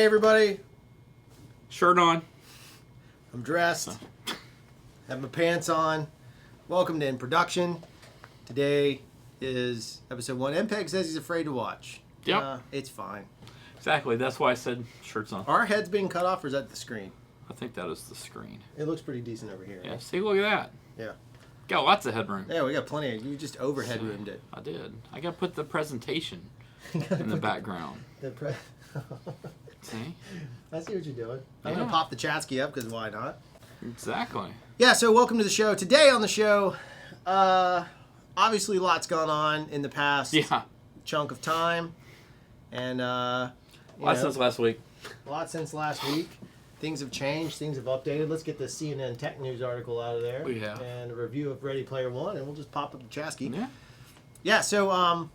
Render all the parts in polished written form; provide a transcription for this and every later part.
Hey everybody, Shirt on. I'm dressed, have my pants on. Welcome to In Production. Today is episode 1. MPEG says he's afraid to watch. Yep. It's fine. Exactly. That's why I said shirts on. Are our heads being cut off or is that the screen? I think that is the screen. It looks pretty decent over here. Yeah. Right? See, look at that. Yeah. Got lots of headroom. Yeah, we got plenty. You just over headroomed it. I did. I got to put the presentation in the background. See? I see what you're doing. I'm Yeah. going to pop the Chatsky up because why not? Exactly. Yeah, so welcome to the show. Today on the show, obviously a lot's gone on in the past chunk of time. And, Since last week. A lot since last week. Things have changed. Things have updated. Let's get the CNN Tech News article out of there. We have. And a review of Ready Player One, and we'll just pop up the Chatsky. Yeah. Yeah, so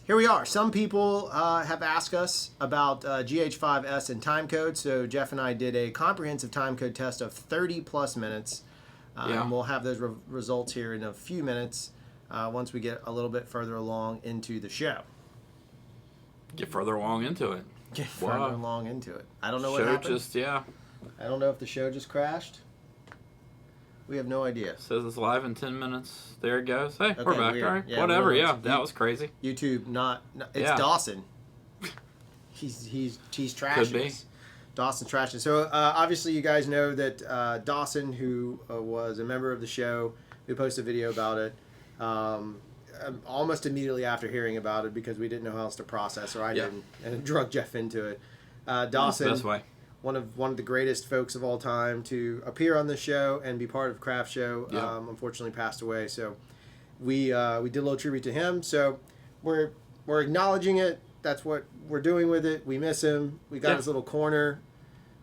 here we are. Some people have asked us about GH5s and timecode, so Jeff and I did a comprehensive timecode test of 30-plus minutes. And we'll have those results here in a few minutes once we get a little bit further along into the show. Get further along into it. Get further along into it. I don't know what happened. I don't know if the show just crashed. We have no idea. Says it's live in 10 minutes. There it goes. Hey, we're back. Weird. All right. Yeah, Whatever. Yeah, that was crazy. YouTube, it's Dawson. He's trashing Could be. us. Dawson Trashes. So obviously you guys know that Dawson, who was a member of the show, we posted a video about it almost immediately after hearing about it because we didn't know how else to process, or I didn't, and it drug Jeff into it. Dawson, That's the best way. one of the greatest folks of all time to appear on this show and be part of CRFTSHO, unfortunately passed away. So we did a little tribute to him. So we're acknowledging it. That's what we're doing with it. We miss him. We got his little corner.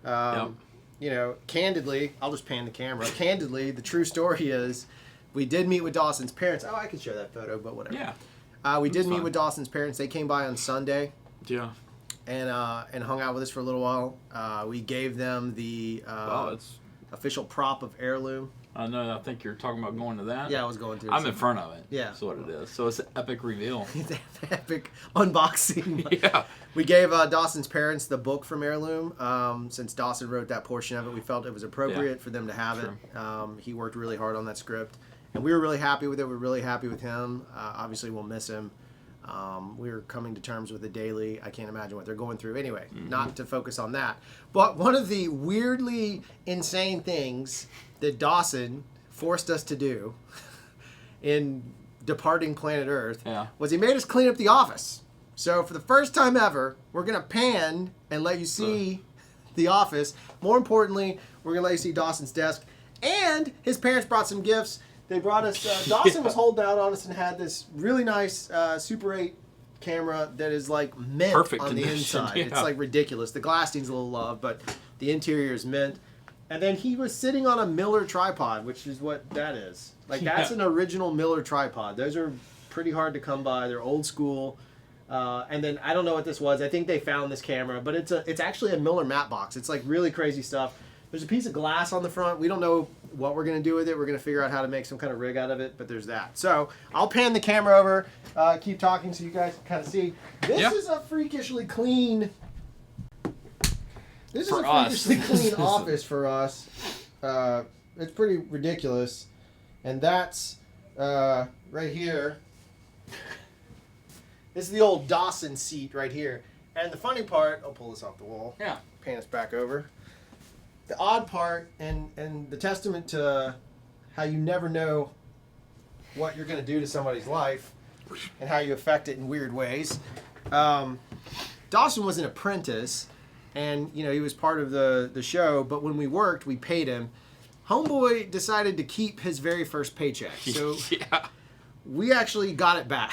You know, candidly, I'll just pan the camera. Candidly, the true story is we did meet with Dawson's parents. Oh, I can show that photo, but whatever. Yeah. We did meet with Dawson's parents. They came by on Sunday. Yeah. And hung out with us for a little while. We gave them the It's official prop of Heirloom. I know. I think you're talking about going to that. Yeah, I was going to. I'm in front of it. Yeah. That's what it is. So it's an epic reveal. It's an epic unboxing. Yeah. We gave Dawson's parents the book from Heirloom. Since Dawson wrote that portion of it, we felt it was appropriate for them to have it. He worked really hard on that script. And we were really happy with it. We're really happy with him. Obviously, we'll miss him. We're coming to terms with it daily. I can't imagine what they're going through. Anyway, not to focus on that. But one of the weirdly insane things that Dawson forced us to do in departing planet Earth was he made us clean up the office. So for the first time ever, we're going to pan and let you see the office. More importantly, we're going to let you see Dawson's desk. And his parents brought some gifts. They brought us, Dawson was holding out on us and had this really nice Super 8 camera that is like mint Perfect on the condition, inside. It's like ridiculous. The glass needs a little love, but the interior is mint. And then he was sitting on a Miller tripod, which is what that is. Like that's an original Miller tripod. Those are pretty hard to come by. They're old school. And then I don't know what this was. I think they found this camera, but it's actually a Miller matte box. It's like really crazy stuff. There's a piece of glass on the front. We don't know what we're going to do with it. We're going to figure out how to make some kind of rig out of it, but there's that. So I'll pan the camera over, keep talking so you guys can kind of see. This is a freakishly clean... This is a freakishly clean office for us. It's pretty ridiculous. And that's right here. This is the old Dawson seat right here. And the funny part... I'll pull this off the wall. Yeah. Pan us back over. The odd part and the testament to how you never know what you're going to do to somebody's life and how you affect it in weird ways. Dawson was an apprentice, and he was part of the show, but when we worked, we paid him. Homeboy decided to keep his very first paycheck, so we actually got it back.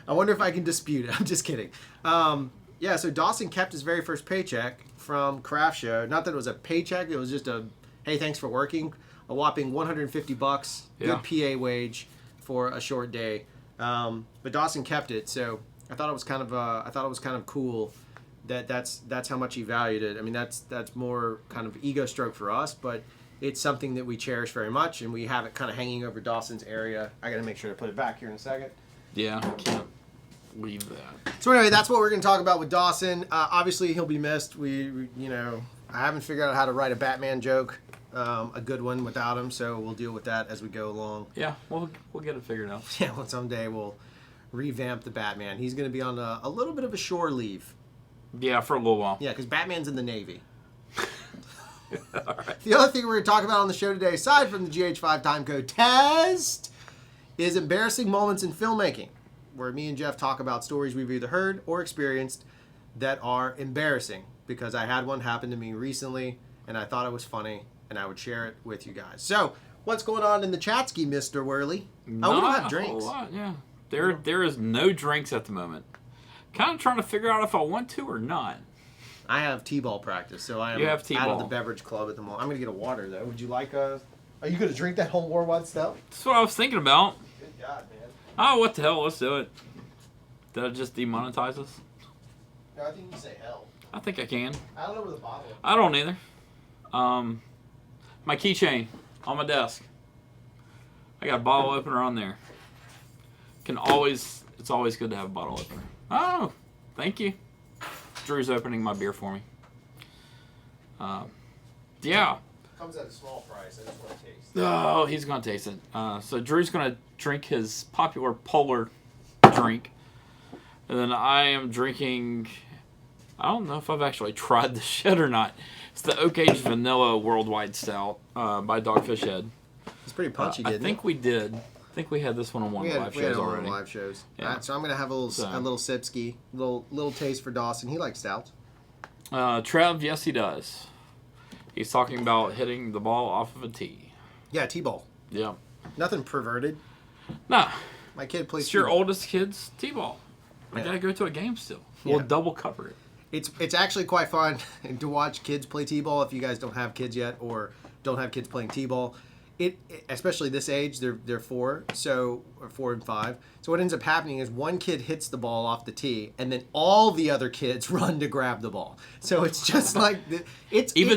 I wonder if I can dispute it. I'm just kidding. So Dawson kept his very first paycheck from CRFTSHO. Not that it was a paycheck, it was just a, hey, thanks for working. A whopping $150, good PA wage for a short day. But Dawson kept it, so I thought it was kind of cool that's how much he valued it. I mean, that's more kind of ego stroke for us, but it's something that we cherish very much, and we have it kind of hanging over Dawson's area. I got to make sure to put it back here in a second. Yeah, I can't leave that. So anyway, that's what we're going to talk about with Dawson. Obviously, he'll be missed. I haven't figured out how to write a Batman joke, a good one without him. So we'll deal with that as we go along. Yeah, we'll get it figured out. Yeah, well, someday we'll revamp the Batman. He's going to be on a little bit of a shore leave. Yeah, for a little while. Yeah, because Batman's in the Navy. All right. The other thing we're going to talk about on the show today, aside from the GH5 timecode test, is embarrassing moments in filmmaking, where me and Jeff talk about stories we've either heard or experienced that are embarrassing, because I had one happen to me recently, and I thought it was funny, and I would share it with you guys. So, what's going on in the chatski, Mr. Worley? Oh, we don't have drinks. A whole lot, yeah. There is no drinks at the moment. Kind of trying to figure out if I want to or not. I have T-ball practice, so I am You have out T-ball. of the beverage club at the moment. I'm going to get a water, though. Would you like a... Are you going to drink that whole war-wide stuff? That's what I was thinking about. Good God, man. Oh, what the hell? Let's do it. Did I just demonetize us? No, I think you say hell. I think I can. I don't know where the bottle is. I don't either. My keychain on my desk. I got a bottle opener on there. It's always good to have a bottle opener. Oh, thank you. Drew's opening my beer for me. Yeah. Comes at a small price. I just want to taste. Oh, he's going to taste it. So Drew's going to drink his popular polar drink. And then I am drinking... I don't know if I've actually tried this shit or not. It's the Oak Age Vanilla Worldwide Stout by Dogfish Head. It's pretty punchy, didn't it? I think we did. I think we had this one on one of the live shows already. Live shows. Yeah. All right, so I'm gonna have a little sipski, little taste for Dawson. He likes stouts. Trev, yes, he does. He's talking about hitting the ball off of a tee. Yeah, T-ball. Yeah. Nothing perverted. Nah. My kid plays. It's your T-ball. oldest kid's T-ball. I gotta go to a game still. We'll Yeah. double cover it. It's actually quite fun to watch kids play T-ball. If you guys don't have kids yet or don't have kids playing T-ball, especially this age, they're 4 and 5. So what ends up happening is one kid hits the ball off the tee, and then all the other kids run to grab the ball. So it's just like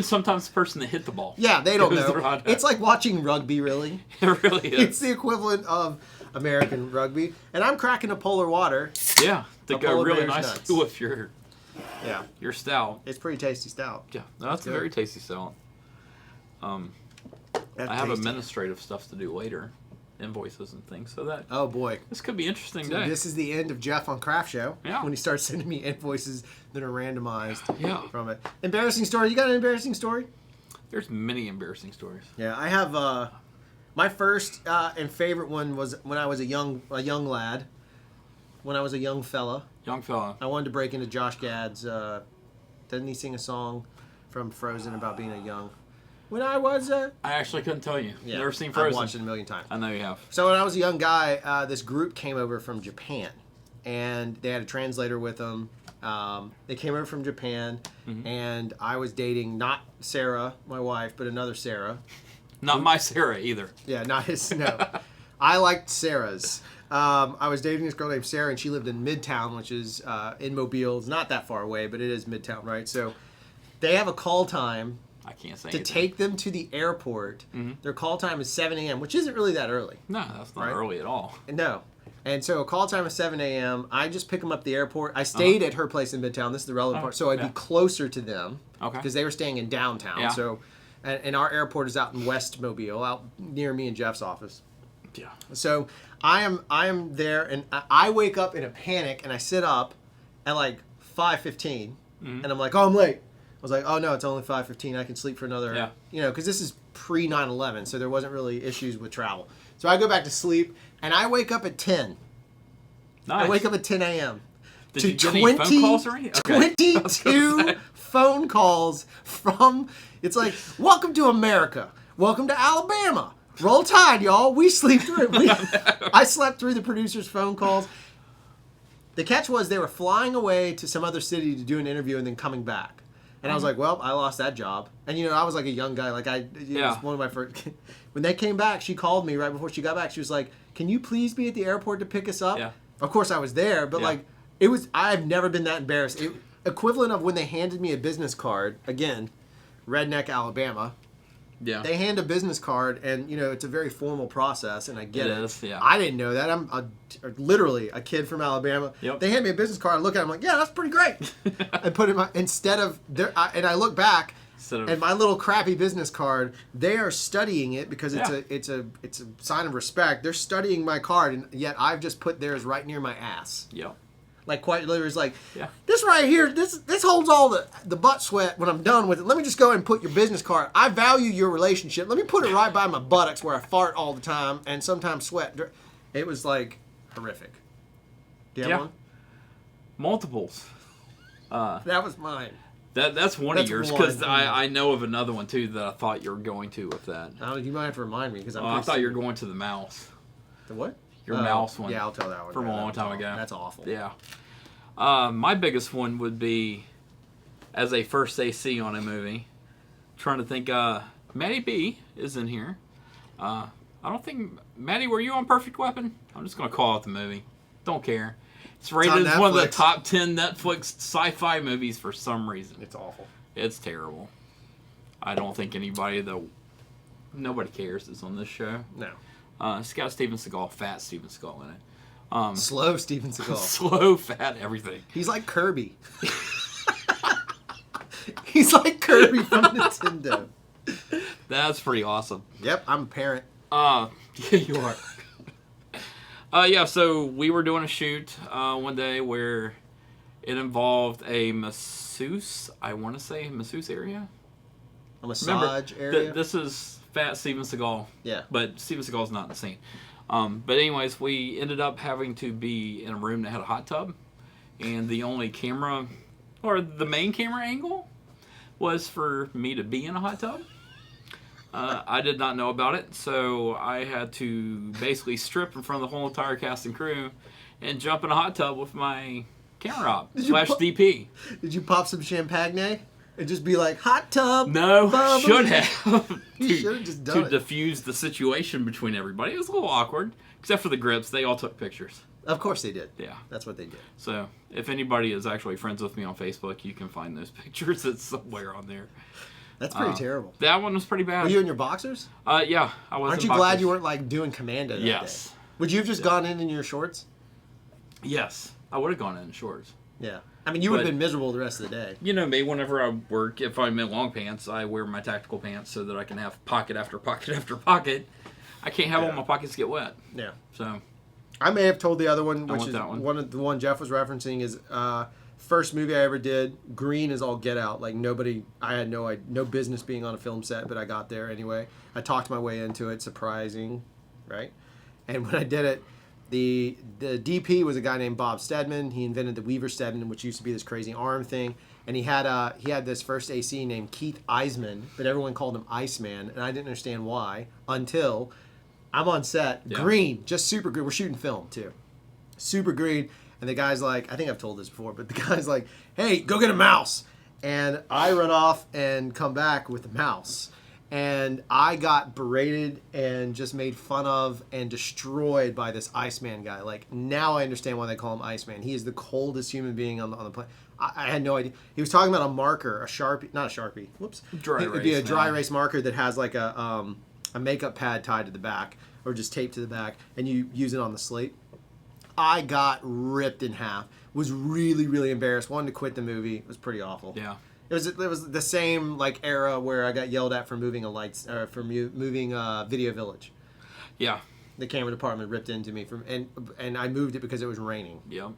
Sometimes the person that hit the ball. Yeah, they don't know. Around. It's like watching rugby, really. It really is. It's the equivalent of American rugby. And I'm cracking a polar water. Yeah, to A go polar really bear's nice nuts. with your stout. It's pretty tasty stout. Yeah, no, that's a very tasty stout. That's I have tasty. administrative stuff to do later, invoices and things, so that Oh boy. this could be an interesting So day. this is the end of Jeff on Craft Show. Yeah. When he starts sending me invoices that are randomized Yeah. from it. Embarrassing story. You got an embarrassing story? There's many embarrassing stories. Yeah, I have. My first and favorite one was when I was a young lad. When I was a young fella, Young fella. I wanted to break into Josh Gad's. Doesn't he sing a song from Frozen about being a young? When I was a... I actually couldn't tell you. Yeah, Never seen I've Frozen. watched it a million times. I know you have. So when I was a young guy, this group came over from Japan, and they had a translator with them. They came over from Japan, and I was dating not Sarah, my wife, but another Sarah. Not my Sarah either. Yeah, not his. No, I liked Sarah's. I was dating this girl named Sarah, and she lived in Midtown, which is in Mobile. It's not that far away, but it is Midtown, right? So they have a call time. I can't say To anything. take them to the airport. Their call time is 7 a.m., which isn't really that early. No, that's not Right? early at all. No. And so a call time is 7 a.m. I just pick them up at the airport. I stayed at her place in Midtown. This is the relevant part. So I'd be closer to them. Okay. Because they were staying in downtown. Yeah. So, and our airport is out in West Mobile, out near me and Jeff's office. Yeah. So I am there, and I wake up in a panic, and I sit up at like 5:15, and I'm like, oh, I'm late. I was like, oh no, it's only 5:15. I can sleep for another, because this is pre 9/11, so there wasn't really issues with travel. So I go back to sleep, and I wake up at 10. Nice. I wake up at 10 a.m. Did to you get any phone calls or anything? Okay. 22 phone calls from. It's like, welcome to America. Welcome to Alabama. Roll Tide, y'all. We sleep through it. I slept through the producer's phone calls. The catch was they were flying away to some other city to do an interview and then coming back. And I was like, well, I lost that job. And, I was like a young guy. Like, it was one of my first... When they came back, she called me right before she got back. She was like, can you please be at the airport to pick us up? Yeah. Of course, I was there. But, I've never been that embarrassed. Equivalent of when they handed me a business card. Again, Redneck, Alabama. Yeah. They hand a business card, and it's a very formal process, and I get it. It is, yeah. I didn't know that. I'm literally a kid from Alabama. Yep. They hand me a business card, I look at it, I'm like, yeah, that's pretty great. I put it in my, instead of, and I look back, and my little crappy business card, they are studying it because it's a sign of respect. They're studying my card, and yet I've just put theirs right near my ass. Yep. Like, quite literally, it's like, this right here, this holds all the butt sweat when I'm done with it. Let me just go ahead and put your business card. I value your relationship. Let me put it right by my buttocks where I fart all the time and sometimes sweat. It was, like, horrific. Do you have one? Multiples. That was mine. That's one of yours, because I know of another one, too, that I thought you were going to with that. You might have to remind me, because I thought you were going to the mouse. The what? Your mouse one. Yeah, I'll tell that one. From a long time ago. That's awful. Yeah. My biggest one would be as a first AC on a movie. Trying to think. Maddie B is in here. I don't think... Maddie, were you on Perfect Weapon? I'm just going to call out the movie. Don't care. It's rated as one of the top 10 Netflix sci-fi movies for some reason. It's awful. It's terrible. I don't think nobody cares is on this show. No. It's got Steven Seagal, fat Steven Seagal in it. Slow Steven Seagal. Slow, fat, everything. He's like Kirby. He's like Kirby from Nintendo. That's pretty awesome. Yep, I'm a parent. Yeah, you are. So we were doing a shoot one day where it involved a masseuse. I want to say masseuse area. A massage area? This is fat Steven Seagal. Yeah. But Steven Seagal's not in the scene. But anyways, we ended up having to be in a room that had a hot tub. And the only camera, or the main camera angle, was for me to be in a hot tub. I did not know about it, so I had to basically strip in front of the whole entire cast and crew and jump in a hot tub with my camera op / DP. Did you pop some champagne and just be like, hot tub? No, bubble? should have. You should have just done it. To diffuse the situation between everybody. It was a little awkward, except for the grips. They all took pictures. Of course they did. Yeah. That's what they did. So, if anybody is actually friends with me on Facebook, you can find those pictures. It's somewhere on there. That's pretty terrible. That one was pretty bad. Were you in your boxers? Yeah, I was. Aren't you glad you weren't like doing commando that Yes. day? Would you have just gone in your shorts? Yes, I would have gone in shorts. Yeah. I mean, you would have been miserable the rest of the day. You know me, whenever I work, if I'm in long pants, I wear my tactical pants so that I can have pocket after pocket after pocket. I can't have all my pockets get wet. Yeah. So I may have told the other one, which is that one. one of the one Jeff was referencing, is first movie I ever did. Green is all get out. Like nobody, I had no business being on a film set, but I got there anyway. I talked my way into it. Surprising, right? And when I did it, the DP was a guy named Bob Stedman. He invented the Weaver Stedman, which used to be this crazy arm thing. And he had this first AC named Keith Eisman, but everyone called him Iceman, and I didn't understand why until I'm on set. Yeah. Green, just super green. We're shooting film too, super green. And the guy's like, I think I've told this before, but the guy's like, hey, go get a mouse. And I run off and come back with the mouse. And I got berated and just made fun of and destroyed by this Iceman guy. Like, now I understand why they call him Iceman. He is the coldest human being on the planet. I had no idea. He was talking about a marker, a Sharpie, not a Sharpie. Whoops. It would be a dry erase marker that has like a makeup pad tied to the back or just taped to the back, and you use it on the slate. I got ripped in half. Was really, really embarrassed. Wanted to quit the movie. It was pretty awful. Yeah. It was the same like era where I got yelled at for moving moving Video Village. Yeah. The camera department ripped into me and I moved it because it was raining. Yep.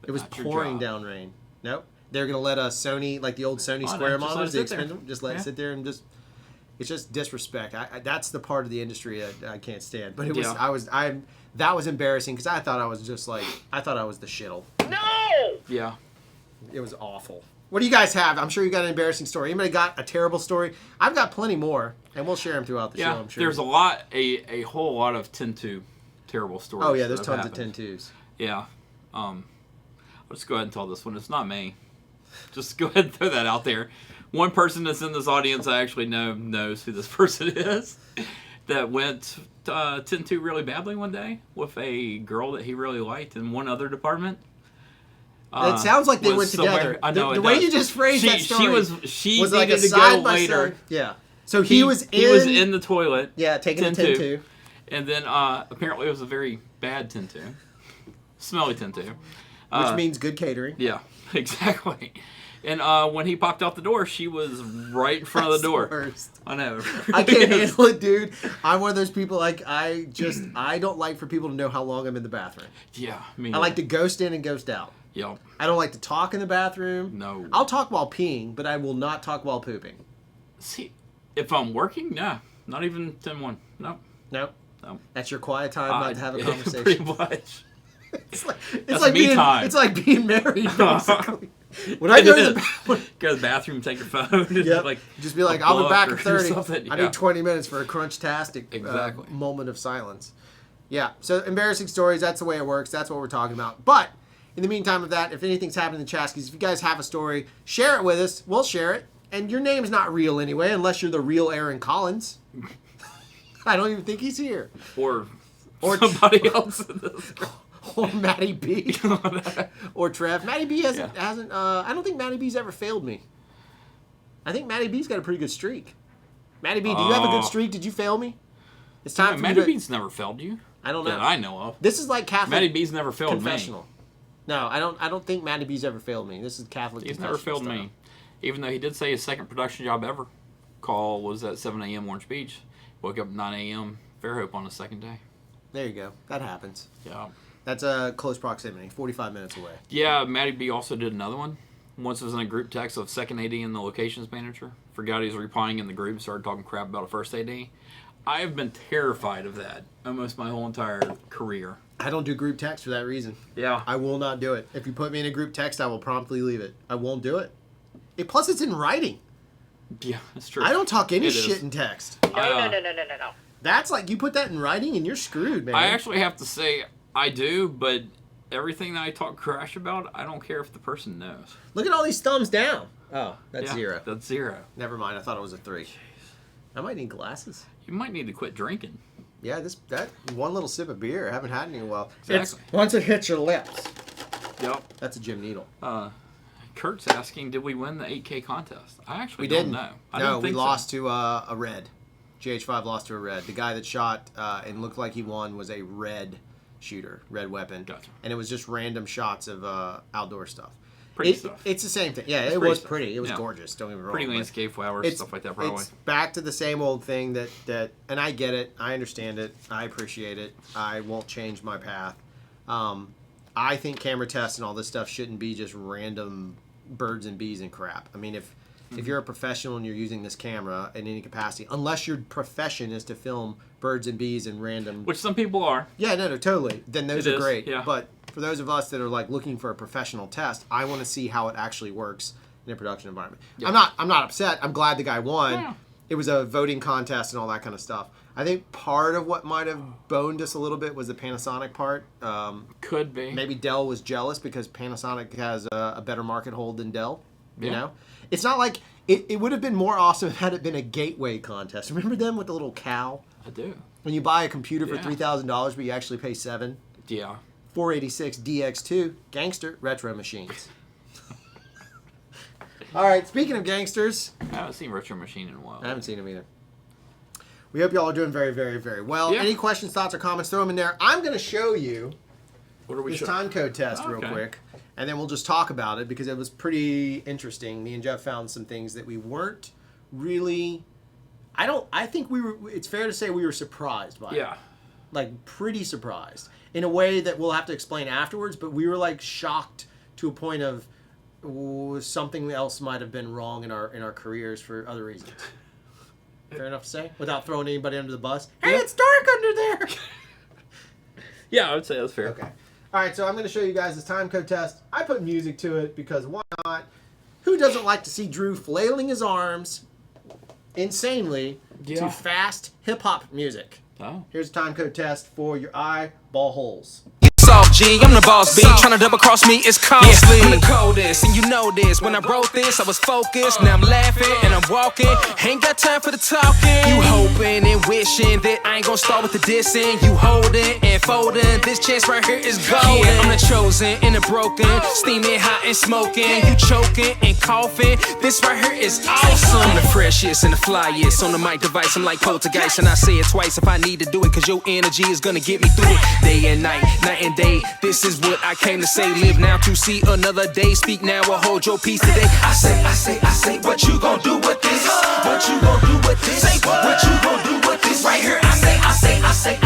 It was pouring down rain. Nope. They're gonna let a Sony, like the old Sony Square monitors, they expend them. Just let it sit there and just. It's just disrespect. That's the part of the industry I can't stand. But it was that was embarrassing because I thought I was the shittle. No. Yeah. It was awful. What do you guys have? I'm sure you got an embarrassing story. Anybody got a terrible story? I've got plenty more, and we'll share them throughout the show, I'm sure. There's a whole lot of 10-2 terrible stories. Oh, yeah, there's tons of 10-2s. Yeah. I'll just go ahead and tell this one. It's not me. Just go ahead and throw that out there. One person that's in this audience I actually knows who this person is that went 10-2 really badly one day with a girl that he really liked in one other department. It sounds like they went together. I know the way you just phrased that story she was needed like a to side go by later. side. Yeah. So he was in the toilet. Yeah, taking a 10-2. And then apparently it was a very bad 10-2. Smelly 10-2. Which means good catering. Yeah, exactly. And when he popped out the door, she was right in front of the door. Worst. I know. I can't handle it, dude. I'm one of those people, like, I don't like for people to know how long I'm in the bathroom. Yeah, I like to ghost in and ghost out. Yep. I don't like to talk in the bathroom. No. I'll talk while peeing, but I will not talk while pooping. See, if I'm working, nah. Not even 10-1. No. Nope. No. That's your quiet time not to have a conversation. Pretty much. It's like me time. It's like being married, basically. When I go to the bathroom, take your phone. Yep. Like, just be like, I'll be back at 30. Yeah. I need 20 minutes for a crunch-tastic moment of silence. Yeah, so embarrassing stories, that's the way it works. That's what we're talking about. But in the meantime of that, if anything's happening in the Chaskies, if you guys have a story, share it with us. We'll share it. And your name's not real anyway, unless you're the real Aaron Collins. I don't even think he's here. Or somebody else. Or Matty B. Or Trev. Matty B hasn't I don't think Matty B's ever failed me. I think Matty B's got a pretty good streak. Matty B, do you have a good streak? Did you fail me? It's time for Matty B's never failed you. I don't know. That I know of. This is like Catholic Matty B's never failed confessional. Me. No, I don't think Matty B's ever failed me. This is Catholic He's never failed style. me. Even though he did say his second production job ever call was at 7 a.m. Orange Beach. Woke up at 9 a.m. Fairhope on the second day. There you go. That happens. Yeah. That's a close proximity, 45 minutes away. Yeah, Matty B also did another one. Once it was in a group text of second AD and the locations manager. Forgot he was replying in the group and started talking crap about a first AD. I have been terrified of that almost my whole entire career. I don't do group text for that reason. Yeah. I will not do it. If you put me in a group text, I will promptly leave it. I won't do it. Plus, it's in writing. Yeah, that's true. I don't talk any shit in text. No. That's like, you put that in writing and you're screwed, man. I actually have to say I do, but everything that I talk crash about, I don't care if the person knows. Look at all these thumbs down. Oh, that's 0. That's 0. Never mind. I thought it was a 3. Jeez. I might need glasses. You might need to quit drinking. Yeah, that one little sip of beer. I haven't had any in a while. Exactly. Once it hits your lips. Yep. That's a Jim Needle. Kurt's asking, did we win the 8K contest? I actually didn't know. No, we lost to a red. GH5 lost to a red. The guy that shot and looked like he won was a red shooter, red weapon. Gotcha. And it was just random shots of outdoor stuff. Pretty stuff. It's the same thing. Yeah, it was pretty. It was gorgeous. Don't get me wrong. Pretty landscape flowers, stuff like that, probably. It's back to the same old thing that, and I get it. I understand it. I appreciate it. I won't change my path. I think camera tests and all this stuff shouldn't be just random birds and bees and crap. I mean, if you're a professional and you're using this camera in any capacity, unless your profession is to film birds and bees and random... Which some people are. Yeah, no, totally. Then those are great. Yeah. But for those of us that are like looking for a professional test, I want to see how it actually works in a production environment. Yeah. I'm not upset. I'm glad the guy won. Yeah. It was a voting contest and all that kind of stuff. I think part of what might have boned us a little bit was the Panasonic part. Could be. Maybe Dell was jealous because Panasonic has a better market hold than Dell. You know? It's not like... It would have been more awesome had it been a gateway contest. Remember them with the little cow? I do. When you buy a computer for $3,000, but you actually pay $7,000. Yeah. 486 DX2 gangster retro machines. All right, speaking of gangsters, I haven't seen Retro Machine in a while. I haven't seen them either. We hope y'all are doing very, very, very well. Yeah. Any questions, thoughts, or comments? Throw them in there. I'm going to show you What are we this time code test real quick, and then we'll just talk about it because it was pretty interesting. Me and Jeff found some things that we weren't really. I think we were. It's fair to say we were surprised by it. Yeah. Like pretty surprised in a way that we'll have to explain afterwards. But we were like shocked to a point of something else might have been wrong in our careers for other reasons. Fair enough to say, without throwing anybody under the bus. Hey, it's dark under there. Yeah, I would say that's fair. Okay. All right, so I'm going to show you guys this time code test. I put music to it because why not? Who doesn't like to see Drew flailing his arms insanely to fast hip-hop music? Oh. Here's a time code test for your eyeball holes. So off, G. I'm the boss, B. Tryna double cross me is costly. I'm the coldest, and you know this. When I wrote this, I was focused. Now I'm laughing and I'm walking. Ain't got time for the talking. You hoping and wishing that I ain't gon' start with the dissing. You holding and folding. This chance right here is golden. Yeah, I'm the chosen and the broken. Steaming hot and smoking. You choking and coughing. This right here is awesome. I'm the freshest and the flyest. On the mic device, I'm like poltergeist. And I say it twice if I need to do it. Cause your energy is gonna get me through it. Day and night and day. This is what I came to say. Live now to see another day. Speak now or hold your peace today. I say, what you gon' do with this? What you gon' do with this? Say what you gon' do with this? Right here, I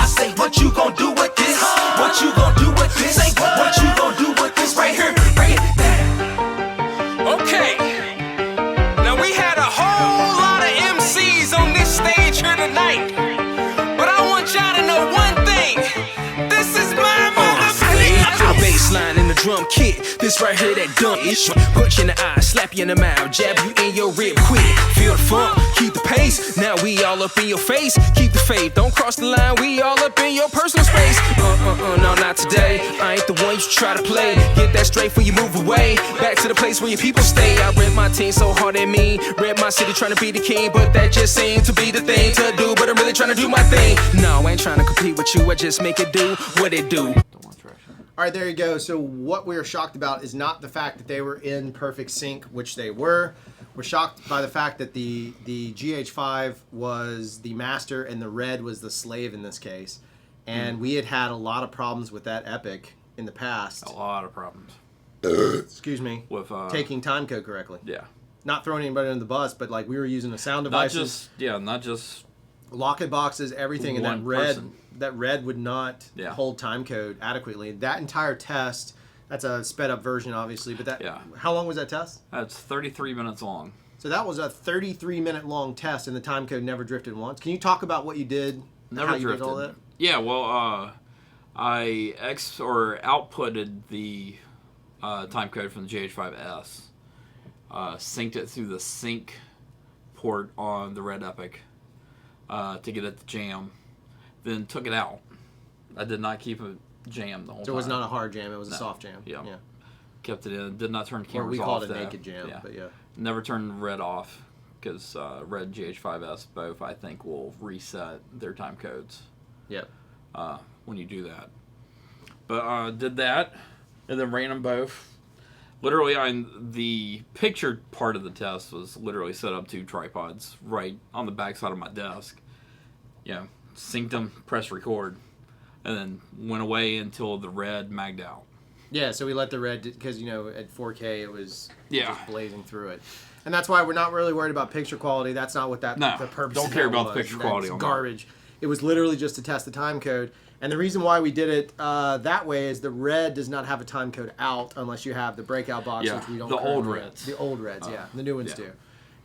say, what you gon' do with this? What you gon' do with this? Say what you gon' do with this? Right here, break it down. Okay, now we had a whole lot of MCs on this stage here tonight, but I want y'all to know one thing. This is my motherfucking baseline in the drum kit. This right here, that dumb ish. Put you in the eye, slap you in the mouth, jab you in your rib quick. Feel the funk, keep the pace. Now we all up in your face. Keep the faith, don't cross the line. We all up in your personal space. No, not today. I ain't the one you should try to play. Get that straight before you move away. Back to the place where your people stay. I rep my team so hard at me. Rep my city trying to be the king, but that just seemed to be the thing to do. But I'm really trying to do my thing. No, I ain't trying to compete with you. I just make it do what it do. All right, there you go. So what we are shocked about is not the fact that they were in perfect sync, which they were. We're shocked by the fact that the GH5 was the master and the red was the slave in this case. And we had a lot of problems with that epic in the past. A lot of problems. Excuse me. With taking timecode correctly. Yeah. Not throwing anybody under the bus, but like we were using the sound devices. Not just locket boxes, everything, and that red would not hold timecode adequately. That entire test, that's a sped up version, obviously, but how long was that test? That's 33 minutes long. So that was a 33-minute long test, and the timecode never drifted once. Can you talk about what you did? Never how drifted. You did all that? Yeah, well, I outputted the timecode from the GH5s, synced it through the sync port on the Red Epic to get it to jam. Then took it out. I did not keep it jammed the whole time. So it was not a hard jam, it was a soft jam. Yeah. Kept it in. Did not turn cameras off. Or we called it a naked jam, but yeah. Never turned red off because Red GH5s both, I think, will reset their time codes. Yep. When you do that. But did that and then ran them both. Literally, the pictured part of the test was literally set up 2 tripods right on the back side of my desk. Yeah, synced them, pressed record, and then went away until the red magged out. Yeah, so we let the red, because, at 4K it was just blazing through it. And that's why we're not really worried about picture quality. That's not what the purpose don't care about the picture quality on garbage. It was literally just to test the time code. And the reason why we did it that way is the red does not have a time code out unless you have the breakout box, which we don't. The old reds. The old reds, the new ones do.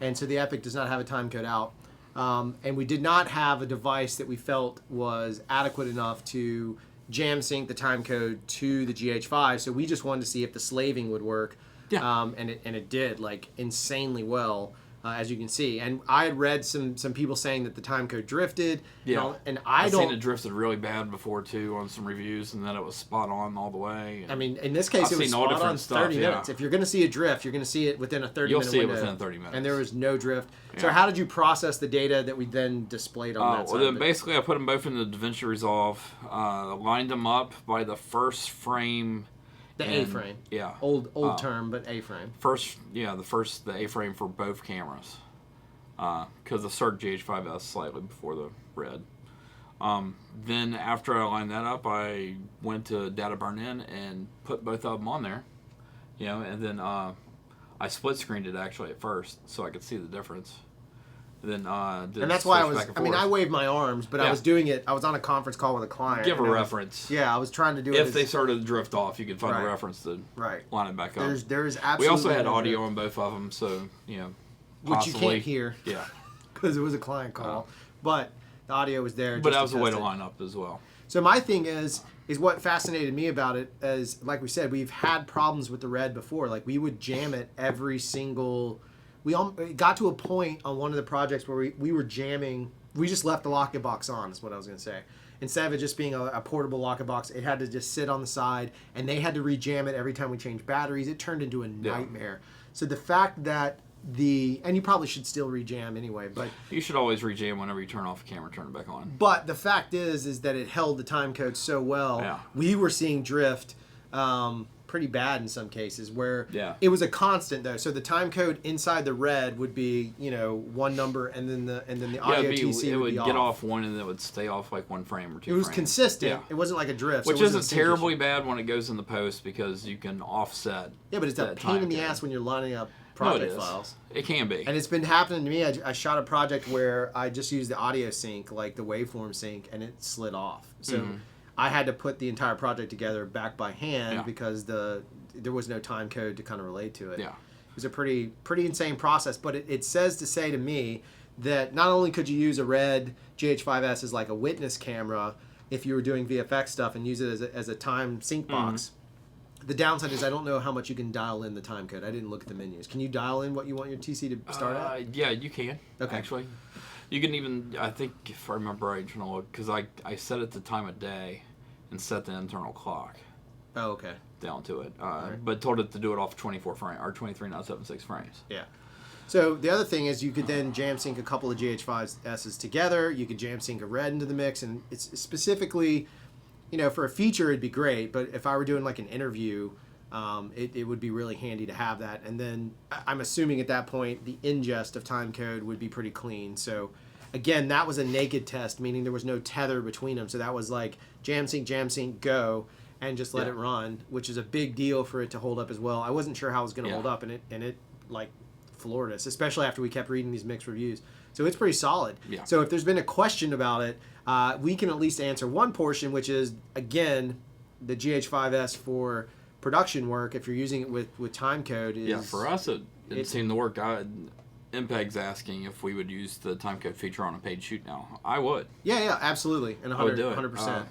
And so the Epic does not have a time code out. And we did not have a device that we felt was adequate enough to jam sync the time code to the GH5. So we just wanted to see if the slaving would work. Yeah. And it did, like, insanely well. As you can see, and I had read some people saying that the time code drifted. Yeah, and I've seen it drifted really bad before too on some reviews, and then it was spot on all the way. I mean, in this case, it was spot on 30 minutes. If you're going to see a drift, you're going to see it within a 30-minute window. You'll see it within 30 minutes, and there was no drift. Yeah. So how did you process the data that we then displayed on that side? Well, then basically, I put them both in the DaVinci Resolve, lined them up by the first frame. The A-frame. Yeah. Old term, but A-frame. The A-frame for both cameras. Because the Cert GH5s slightly before the red. Then after I lined that up, I went to Data Burn-In and put both of them on there. And then I split screened it actually at first so I could see the difference. Then and that's why I waved my arms, but I was doing it. I was on a conference call with a client. Give a reference. I was trying to do it. If they started to drift off, you could find a reference to line it back up. There's absolutely. We also had audio on both of them, so which you can't hear. Yeah, because it was a client call, but the audio was there. But that was a way to line up as well. So my thing is what fascinated me about it is, like we said, we've had problems with the red before. Like we would jam it every single. It got to a point on one of the projects where we were jamming. We just left the locket box on, is what I was going to say. instead of it just being a portable locket box, it had to just sit on the side, and they had to rejam it every time we changed batteries. It turned into a nightmare. So the fact that and you probably should still rejam anyway, but you should always rejam whenever you turn off the camera, turn it back on. But the fact is that it held the time code so well. Yeah. We were seeing drift pretty bad in some cases where it was a constant though. So the time code inside the red would be, one number, and then the audio TC would be get off one, and then it would stay off like 1 frame or 2 It was frames. consistent. Yeah. It wasn't like a drift. Which so isn't terribly bad when it goes in the post because you can offset. Yeah, but it's a pain in the ass when you're lining up project files. It can be. And it's been happening to me. I shot a project where I just used the audio sync, like the waveform sync, and it slid off. So I had to put the entire project together back by hand because there was no time code to kind of relate to it. Yeah. It was a pretty insane process, but it says to say to me that not only could you use a red GH5s as like a witness camera if you were doing VFX stuff and use it as a time sync box. The downside is I don't know how much you can dial in the time code. I didn't look at the menus. Can you dial in what you want your TC to start at? Yeah, you can. Okay. Actually, you can even. I think if I remember right, because I set it to time of day and set the internal clock. Oh, okay. Down to it, but told it to do it off 24 frame or 23.76 frames. Yeah. So the other thing is you could then jam sync a couple of GH5s together. You could jam sync a red into the mix, and it's specifically. For a feature, it'd be great, but if I were doing like an interview, it would be really handy to have that. And then I'm assuming at that point, the ingest of time code would be pretty clean. So again, that was a naked test, meaning there was no tether between them. So that was like jam sync, go, and just let it run, which is a big deal for it to hold up as well. I wasn't sure how it was going to hold up, and it like floored us, especially after we kept reading these mixed reviews. So it's pretty solid. Yeah. So if there's been a question about it, we can at least answer one portion, which is, again, the GH5s for production work, if you're using it with time code. For us, it seemed to work. MPEG's asking if we would use the time code feature on a paid shoot now. I would. Yeah, absolutely. And 100%.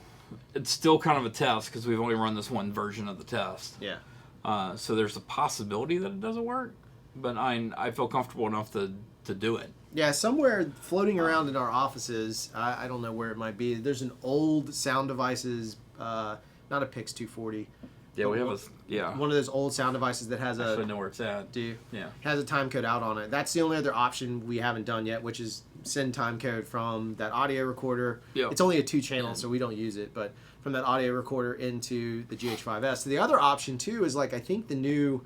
It's still kind of a test because we've only run this one version of the test. Yeah. So there's a possibility that it doesn't work, but I feel comfortable enough to do it. Yeah, somewhere floating around in our offices, I don't know where it might be. There's an old Sound Devices, not a Pix 240. Yeah, we have one of those old sound devices that has I know where it's at. Do you? Yeah. Has a time code out on it. That's the only other option we haven't done yet, which is send time code from that audio recorder. Yep. It's only a 2-channel, so we don't use it, but from that audio recorder into the GH5s. So the other option too is I think the new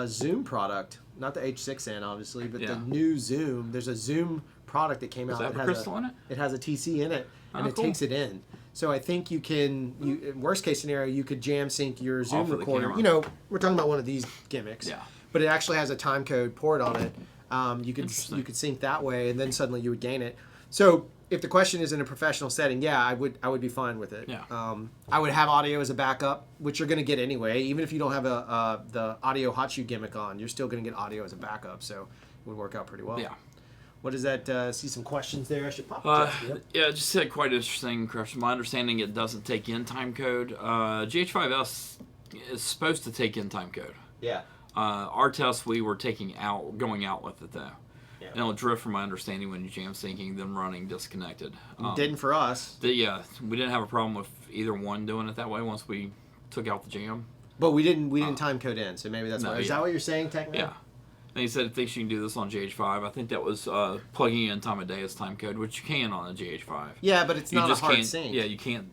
Zoom product, not the H6n obviously, but the new Zoom. There's a Zoom product that came out that that has crystal in it? It has a TC in it, and it takes it in. So I think you can, worst case scenario, you could jam sync your Zoom recorder. We're talking about one of these gimmicks. Yeah. But it actually has a time code port on it. You could sync that way, and then suddenly you would gain it. So if the question is in a professional setting, I would be fine with it. Yeah. I would have audio as a backup, which you're going to get anyway. Even if you don't have the audio hot shoe gimmick on, you're still going to get audio as a backup. So it would work out pretty well. Yeah. What is that? See some questions there. I should pop a test. Yep. Yeah, just said quite interesting. From my understanding, it doesn't take in time code. GH5s is supposed to take in time code. Yeah. Our test, we were going out with it though. Yeah. And it'll drift from my understanding when you jam syncing, then running disconnected. Didn't for us. We didn't have a problem with either one doing it that way once we took out the jam. But we didn't time code in, so maybe that's why. Is that what you're saying, technically? Yeah. And he said it thinks you can do this on GH5. I think that was plugging in time of day as time code, which you can on a GH5. Yeah, but it's not a hard sync. Yeah, you can't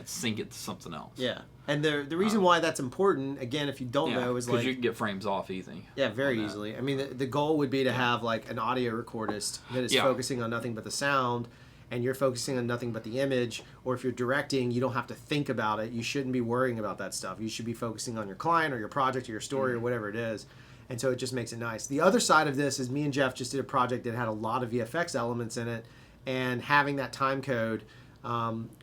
sync it to something else. Yeah. And the reason why that's important, again, if you don't know, is because you can get frames off easy. Yeah, very easily. I mean, the goal would be to have like an audio recordist that is focusing on nothing but the sound, and you're focusing on nothing but the image. Or if you're directing, you don't have to think about it. You shouldn't be worrying about that stuff. You should be focusing on your client or your project or your story or whatever it is. And so it just makes it nice. The other side of this is me and Jeff just did a project that had a lot of VFX elements in it, and having that time code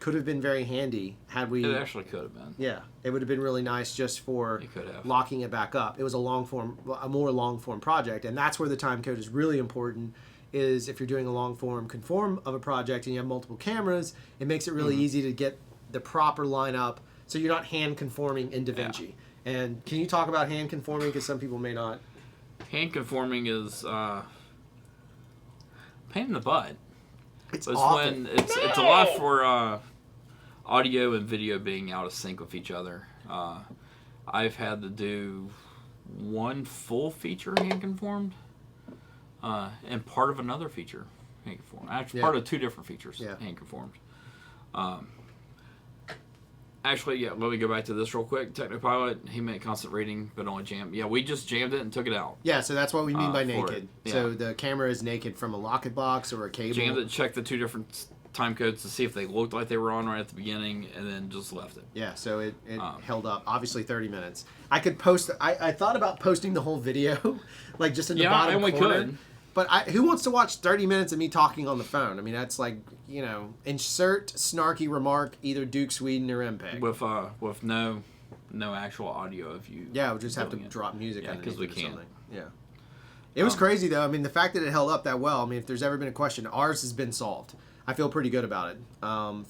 could have been very handy had we. It actually could have been. Yeah, it would have been really nice just for locking it back up. It was a more long form project, and that's where the time code is really important. Is if you're doing a long form conform of a project and you have multiple cameras, it makes it really easy to get the proper lineup, so you're not hand conforming in DaVinci. Yeah. And can you talk about hand conforming, because some people may not? Hand conforming is pain in the butt. It's awful. It's a lot for audio and video being out of sync with each other. I've had to do one full feature hand conformed, and part of another feature hand conformed. Actually, part of two different features hand conformed. Actually, yeah, let me go back to this real quick. Technopilot, he meant constant rating, but only jammed. Yeah, we just jammed it and took it out. Yeah, so that's what we mean by for naked. it. So Yeah. the camera is naked from a locket box or a cable. Jammed it, checked the two different time codes to see if they looked like they were on right at the beginning, and then just left it. Yeah, so it held up. Obviously 30 minutes. I could post... I thought about posting the whole video, like just in the bottom and we corner. could. But who wants to watch 30 minutes of me talking on the phone? I mean, that's like, insert snarky remark, either Duke Sweden or MPEG. With no actual audio of you. Yeah, we'll just have to doing it. drop music Yeah, underneath because we it or can't. something. Yeah. It was crazy, though. I mean, the fact that it held up that well, I mean, if there's ever been a question, ours has been solved. I feel pretty good about it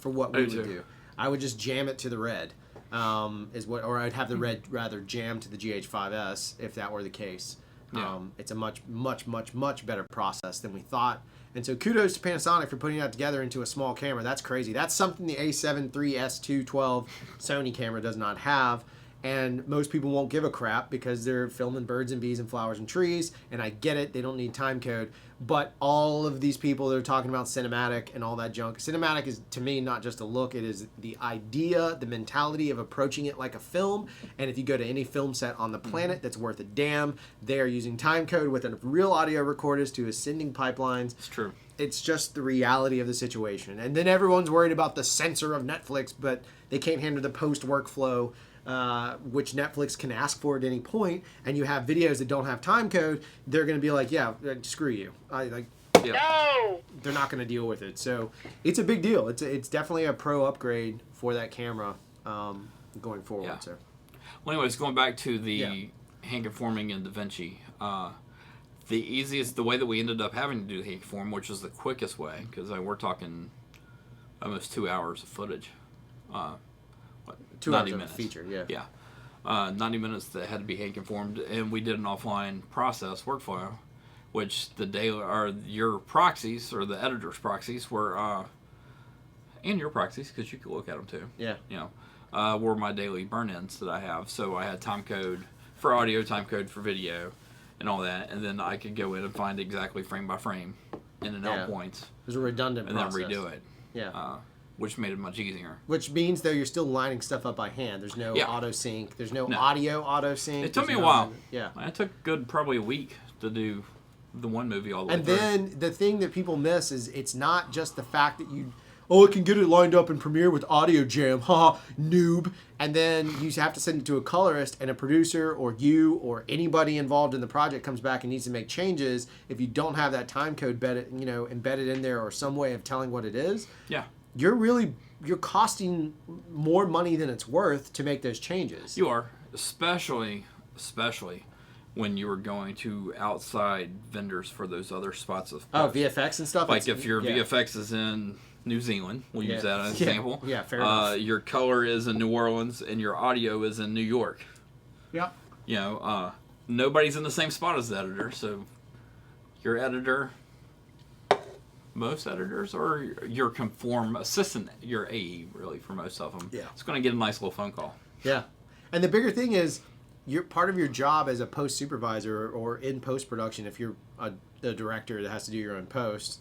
for what we would do. I would just jam it to the red, or I'd have the red rather jam to the GH5s if that were the case. Yeah. It's a much, much, much, much better process than we thought. And so kudos to Panasonic for putting that together into a small camera. That's crazy. That's something the A7 III S212 Sony camera does not have. And most people won't give a crap because they're filming birds and bees and flowers and trees. And I get it. They don't need time code. But all of these people that are talking about cinematic and all that junk, cinematic is, to me, not just a look. It is the idea, the mentality of approaching it like a film. And if you go to any film set on the planet that's worth a damn, they are using time code with a real audio recorders to ascending pipelines. It's true. It's just the reality of the situation. And then everyone's worried about the censor of Netflix, but they can't handle the post workflow, which Netflix can ask for at any point. And you have videos that don't have time code. They're going to be like, yeah, screw you. No! They're not going to deal with it. So it's a big deal. It's definitely a pro upgrade for that camera going forward. Yeah. So. Well, anyways, going back to the hand conforming in DaVinci, the way that we ended up having to do the hand conform, which was the quickest way, because we're talking almost 2 hours of footage. 2 hours of feature, yeah. Yeah. 90 minutes that had to be hand conformed, and we did an offline process workflow, which your proxies, or the editor's proxies, were, and your proxies, because you could look at them too. Yeah. Were my daily burn-ins that I have. So I had time code for audio, time code for video, and all that, and then I could go in and find exactly frame by frame in and out points. It was a redundant process. And then redo it. Yeah. Which made it much easier. Which means, though, you're still lining stuff up by hand. There's no auto sync. There's no audio auto sync. It took me a while. Yeah. It took probably a week to do the one movie all the way And through. then the thing that people miss is it's not just the fact that I can get it lined up in Premiere with Audio Jam, haha, noob. And then you have to send it to a colorist, and a producer or you or anybody involved in the project comes back and needs to make changes. If you don't have that time code embedded in there or some way of telling what it is, you're costing more money than it's worth to make those changes. You are, especially when you were going to outside vendors for those other spots of post. VFX and stuff? Like if your VFX is in New Zealand, we'll use that as an example. Yeah, fair enough. Your color is in New Orleans and your audio is in New York. Yeah. Nobody's in the same spot as the editor, so your editor, most editors, or your conform assistant, your AE, really, for most of them, it's going to get a nice little phone call. Yeah. And the bigger thing is, part of your job as a post supervisor or in post production, if you're a director that has to do your own post,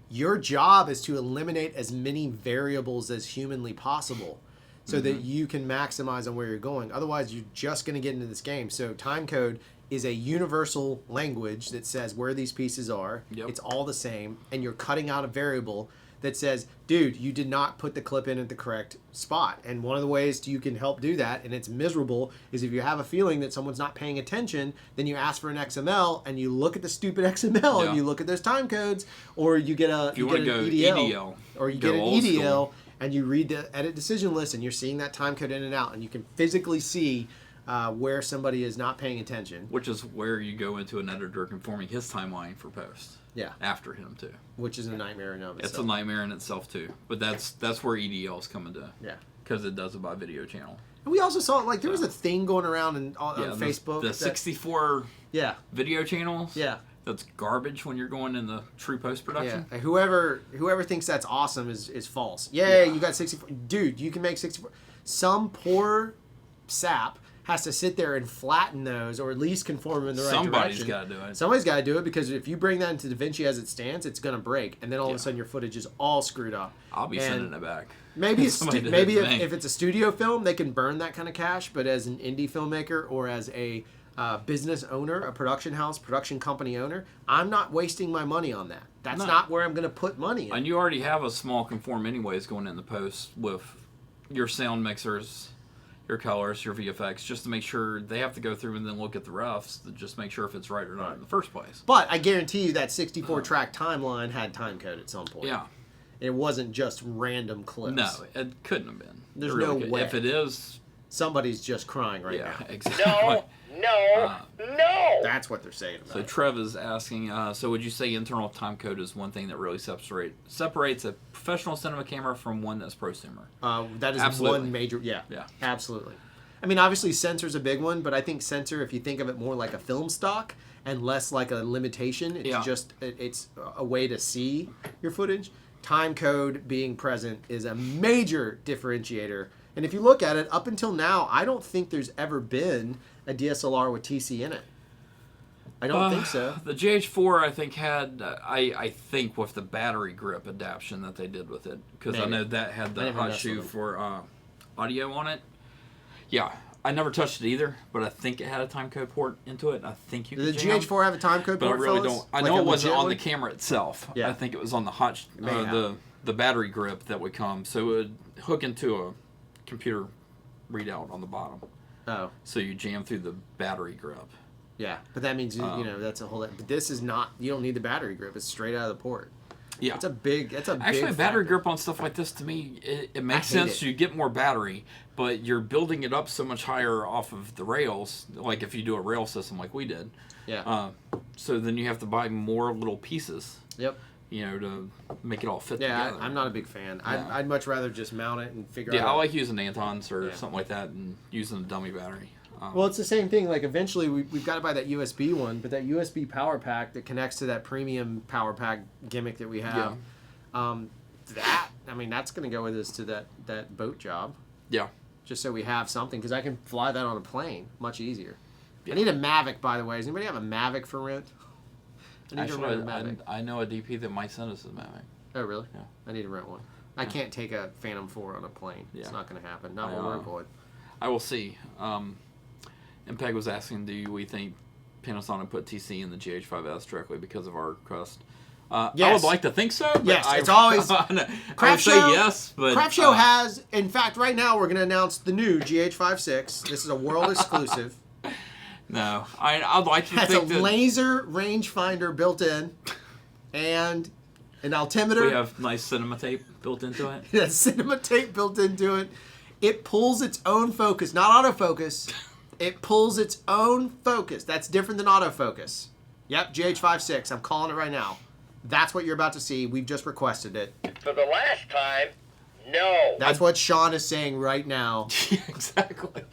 your job is to eliminate as many variables as humanly possible so that you can maximize on where you're going. Otherwise, you're just going to get into this game. So time code is a universal language that says where these pieces are. Yep. It's all the same. And you're cutting out a variable that says, dude, you did not put the clip in at the correct spot. And one of the ways you can help do that, and it's miserable, is if you have a feeling that someone's not paying attention, then you ask for an XML and you look at the stupid XML and you look at those time codes, or you get an EDL, or you get an EDL and you read the edit decision list and you're seeing that time code in and out, and you can physically see where somebody is not paying attention. Which is where you go into an editor conforming his timeline for post. Yeah. After him, too. Which is a nightmare in of itself. It's a nightmare in itself, too. But that's where EDLs come into. Yeah. Because it does it by video channel. And we also saw, there was a thing going around on Facebook. The 64 video channels. Yeah. that's garbage when you're going in the true post-production. Yeah, whoever thinks that's awesome is false. Yay, you got 64. Dude, you can make 64. Some poor sap has to sit there and flatten those, or at least conform them in the right Somebody's direction. got to do it. Somebody's got to do it, because if you bring that into DaVinci as it stands, it's going to break. And then all of a sudden your footage is all screwed up. I'll be sending it back. Maybe Somebody did maybe it to me. if it's a studio film, they can burn that kind of cash. But as an indie filmmaker or as a business owner, a production house, production company owner, I'm not wasting my money on that. That's not where I'm going to put money in. And you already have a small conform anyways going in the post with your sound mixers, your colors, your VFX, just to make sure they have to go through and then look at the roughs to just make sure if it's right or not in the first place. But I guarantee you that 64-track timeline had time code at some point. Yeah. It wasn't just random clips. No, it couldn't have been. There's It really no could. way. If it is, Somebody's just crying right yeah, now. exactly. No! That's what they're saying about So it. Trev is asking, so would you say internal time code is one thing that really separates a professional cinema camera from one that's prosumer? That is Absolutely. one major... Yeah, Yeah. absolutely. I mean, obviously, sensor's a big one, but I think sensor, if you think of it more like a film stock and less like a limitation, it's just it's a way to see your footage. Time code being present is a major differentiator. And if you look at it, up until now, I don't think there's ever been a DSLR with TC in it. I don't think so. The GH4, I think, had, I think, with the battery grip adaptation that they did with it, because I Maybe. know that had I the never hot messed shoe with it. for audio on it. Yeah, I never touched it either, but I think it had a timecode port into it. I think you Does could the jam, GH4 have a time code but I port, really fellas? don't. I Like know a it wasn't legit on one? the camera itself. Yeah. I think it was on the hot, may have. the battery grip that would come, so it would hook into a computer readout on the bottom. Oh, So you jam through the battery grip. yeah. But that means, that's a whole... But this is not... You don't need the battery grip. It's straight out of the port. Yeah. It's a big... Actually, big battery factor. grip on stuff like this, to me, it makes I hate sense. it. You get more battery, but you're building it up so much higher off of the rails, like if you do a rail system like we did. Yeah. So then you have to buy more little pieces, Yep. To make it all fit Yeah, together. I'm not a big fan. Yeah. I'd much rather just mount it and figure Yeah, out... I like using Antons or Yeah. something like that and using a dummy battery. Well, it's the same thing. Like, eventually, we've got to buy that USB one, but that USB power pack that connects to that premium power pack gimmick that we have, that's going to go with us to that boat job, Yeah. just so we have something, because I can fly that on a plane much easier. I need a Mavic, by the way. Does anybody have a Mavic for rent? I need to rent a Actually, Mavic. I know a DP that might send us a Mavic. Oh, really? Yeah. I need to rent one. I can't take a Phantom 4 on a plane. It's Yeah. not going to happen. Not where we're going. I will see. And Peg was asking, do we think Panasonic put TC in the GH5s directly because of our request? I Yes. would like to think so. But Yes, I, it's always- I would Craft say Show- yes, but Craft Show has, in fact, right now we're going to announce the new GH56. This is a world exclusive. no. I'd like to Has a think that laser rangefinder built in, and an altimeter. we have nice cinema tape built into it. It has cinema tape built into it. It pulls its own focus, not autofocus. It pulls its own focus. That's different than autofocus. Yep, GH56. I'm calling it right now. That's what you're about to see. We've just requested it. For the last time, no. That's what Sean is saying right now. Yeah, exactly.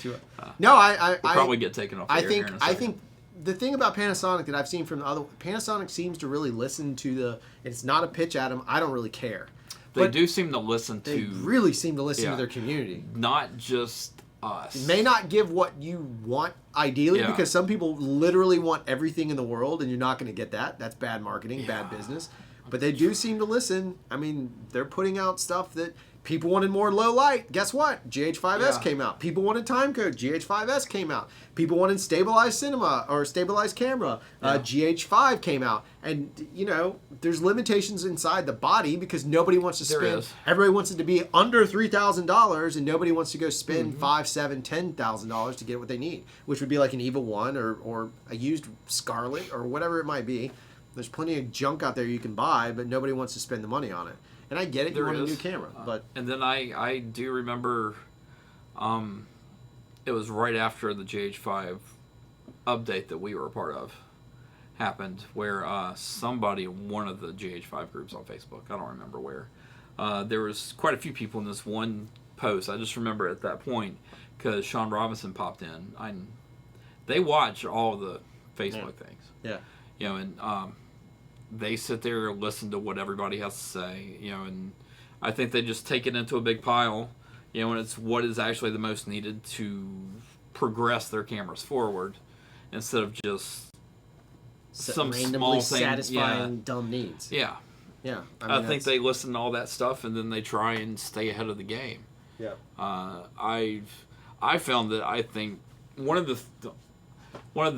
To it. No, I Probably get taken off. The I air think here in a second. the thing about Panasonic that I've seen from the other Panasonic seems to really listen to the. It's not a pitch at them. I don't really care. they But do seem to listen They to really seem to listen Yeah. to their community. not just us. It may not give what you want ideally, Yeah. because some people literally want everything in the world, and you're not going to get that. That's bad marketing, bad Yeah. business. But they do seem to listen. I mean, they're putting out stuff that people wanted more low light. Guess what? GH5s Yeah. came out. People wanted timecode. GH5s came out. People wanted stabilized cinema or stabilized camera. GH5 came out. And, there's limitations inside the body because nobody wants to There spend. is. Everybody wants it to be under $3,000, and nobody wants to go spend Mm-hmm. $5,000, $7,000, $10,000 to get what they need, which would be like an EVA 1 or a used Scarlet or whatever it might be. There's plenty of junk out there you can buy, but nobody wants to spend the money on it. And I get it, you There want a is. new camera, but And then I do remember, it was right after the GH5 update that we were a part of happened, where somebody, one of the GH5 groups on Facebook, I don't remember where, there was quite a few people in this one post. I just remember at that point because Sean Robinson popped in. They watch all the Facebook things. yeah. and they sit there and listen to what everybody has to say, and I think they just take it into a big pile, and it's what is actually the most needed to progress their cameras forward instead of just some randomly small thing. satisfying dumb needs. Yeah. Yeah. I think they listen to all that stuff and then they try and stay ahead of the game. Yeah. I found that I think one of the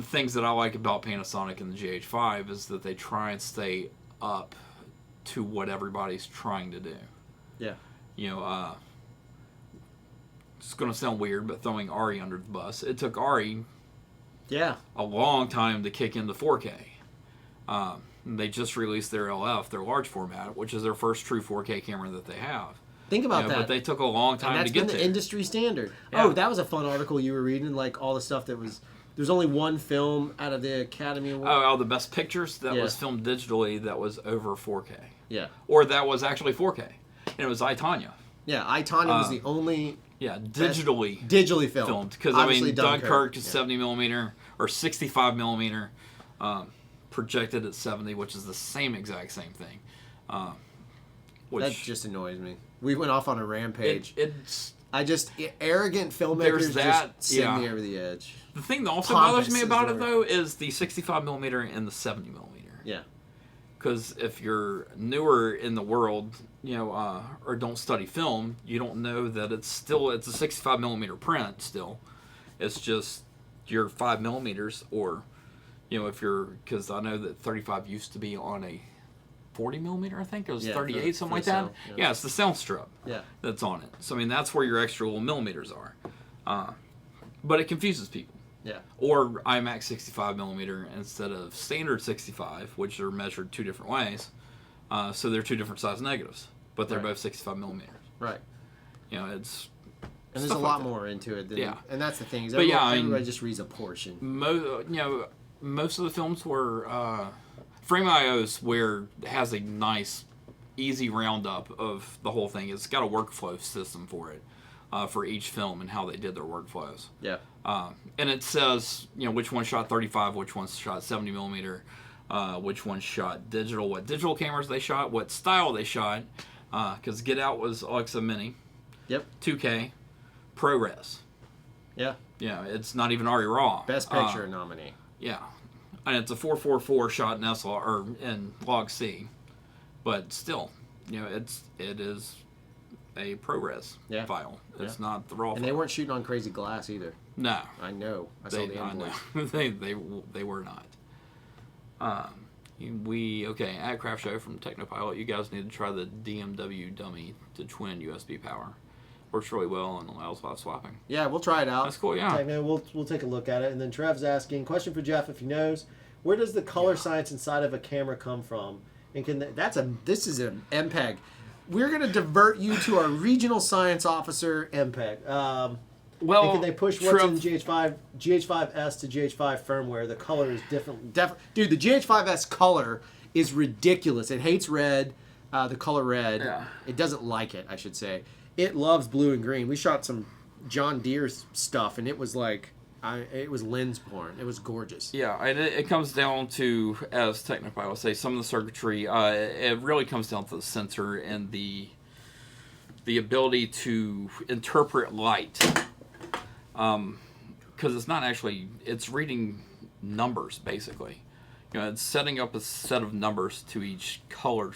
things that I like about Panasonic and the GH5 is that they try and stay up to what everybody's trying to do. Yeah. It's going to sound weird, but throwing Ari under the bus. It took Ari Yeah. a long time to kick into 4K. They just released their LF, their large format, which is their first true 4K camera that they have. Think about that. But they took a long time and to get that's been there. the industry standard. Yeah. Oh, that was a fun article you were reading, like all the stuff that was... There's only one film out of the Academy Award. Oh, the best pictures that Yeah. was filmed digitally that was over 4K. Yeah. Or that was actually 4K. And it was I, Tonya. Yeah, I, Tonya was the only Yeah, digitally digitally filmed. Because, Obviously, Dunkirk is yeah. 70 millimeter or 65 millimeter, projected at 70, which is the same exact same thing. Which That just annoys me. We went off on a rampage. it's Arrogant filmmakers There's that, just send me yeah. over the edge. the thing that also Pompous bothers me is about the it word. though is the 65 millimeter and the 70 millimeter. Yeah. Because if you're newer in the world, or don't study film, you don't know that it's a 65 millimeter print still. It's just your 5 millimeters, or because I know that 35 used to be on a 40 millimeter, I think it was Yeah, 38, something for like the that. sound, yeah. Yeah, it's the sound strip. Yeah. That's on it. So I mean, that's where your extra little millimeters are. But it confuses people. Yeah. Or IMAX 65 millimeter instead of standard 65, which are measured two different ways. So they're two different size negatives, but they're Right. both 65 millimeters. Right. It's And there's a stuff lot like that. more into it than... Yeah. And that's the thing. Is But yeah, everybody just reads a portion. Most of the films were Frame.io's where it has a nice, easy roundup of the whole thing. It's got a workflow system for it, for each film and how they did their workflows. Yeah. And it says, which one shot 35, which one shot 70 millimeter, which one shot digital, what digital cameras they shot, what style they shot. Because Get Out was Alexa Mini, Yep. 2K, ProRes. Yeah. Yeah, it's not even ARRI RAW. Best Picture nominee. Yeah, and it's a 444 shot in SLR or in log C, but still, it is a ProRes Yeah. file. It's Yeah. not the raw. And file. they weren't shooting on crazy glass either. No, I know. I saw the I invoice. know. they were not. At Craft Show from Technopilot, you guys need to try the DMW dummy to twin USB power. Works really well and allows live swapping. Yeah, we'll try it out. That's cool. Yeah. Techno, we'll take a look at it. And then Trev's asking, question for Jeff if he knows, where does the color science inside of a camera come from? And this is an MPEG. We're going to divert you to our regional science officer, MPEG. Well, and can they push what's Trev- in GH5S to GH5 firmware? The color is different. Dude, the GH5S color is ridiculous. It hates red, the color red. Yeah. It doesn't like it, I should say. It loves blue and green. We shot some John Deere stuff, and it was like, it was lens porn. It was gorgeous. Yeah, and it comes down to, as Technopilot will say, some of the circuitry. It really comes down to the sensor and the ability to interpret light. Because it's not actually, it's reading numbers, basically. It's setting up a set of numbers to each color.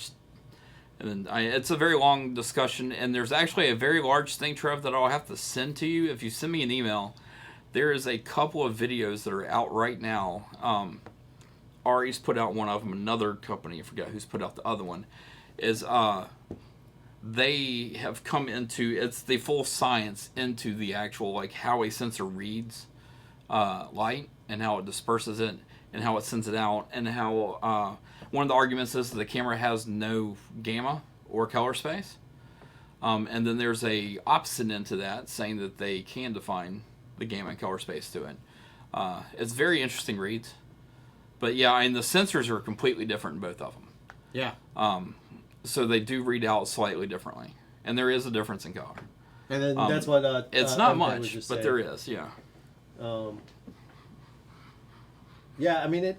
And it's a very long discussion, and there's actually a very large thing, Trev, that I'll have to send to you. If you send me an email, there is a couple of videos that are out right now. Ari's put out one of them. Another company, I forget who's put out the other one, is they have come into, it's the full science into the actual, like, how a sensor reads light and how it disperses it and how it sends it out, and how one of the arguments is that the camera has no gamma or color space. And then there's a opposite end to that, saying that they can define the gamma and color space to it. It's very interesting reads. But yeah, and the sensors are completely different in both of them. Yeah. So they do read out slightly differently. And there is a difference in color. And then that's what it's not MPEG was much, just but saying. there is, yeah. Yeah, I mean,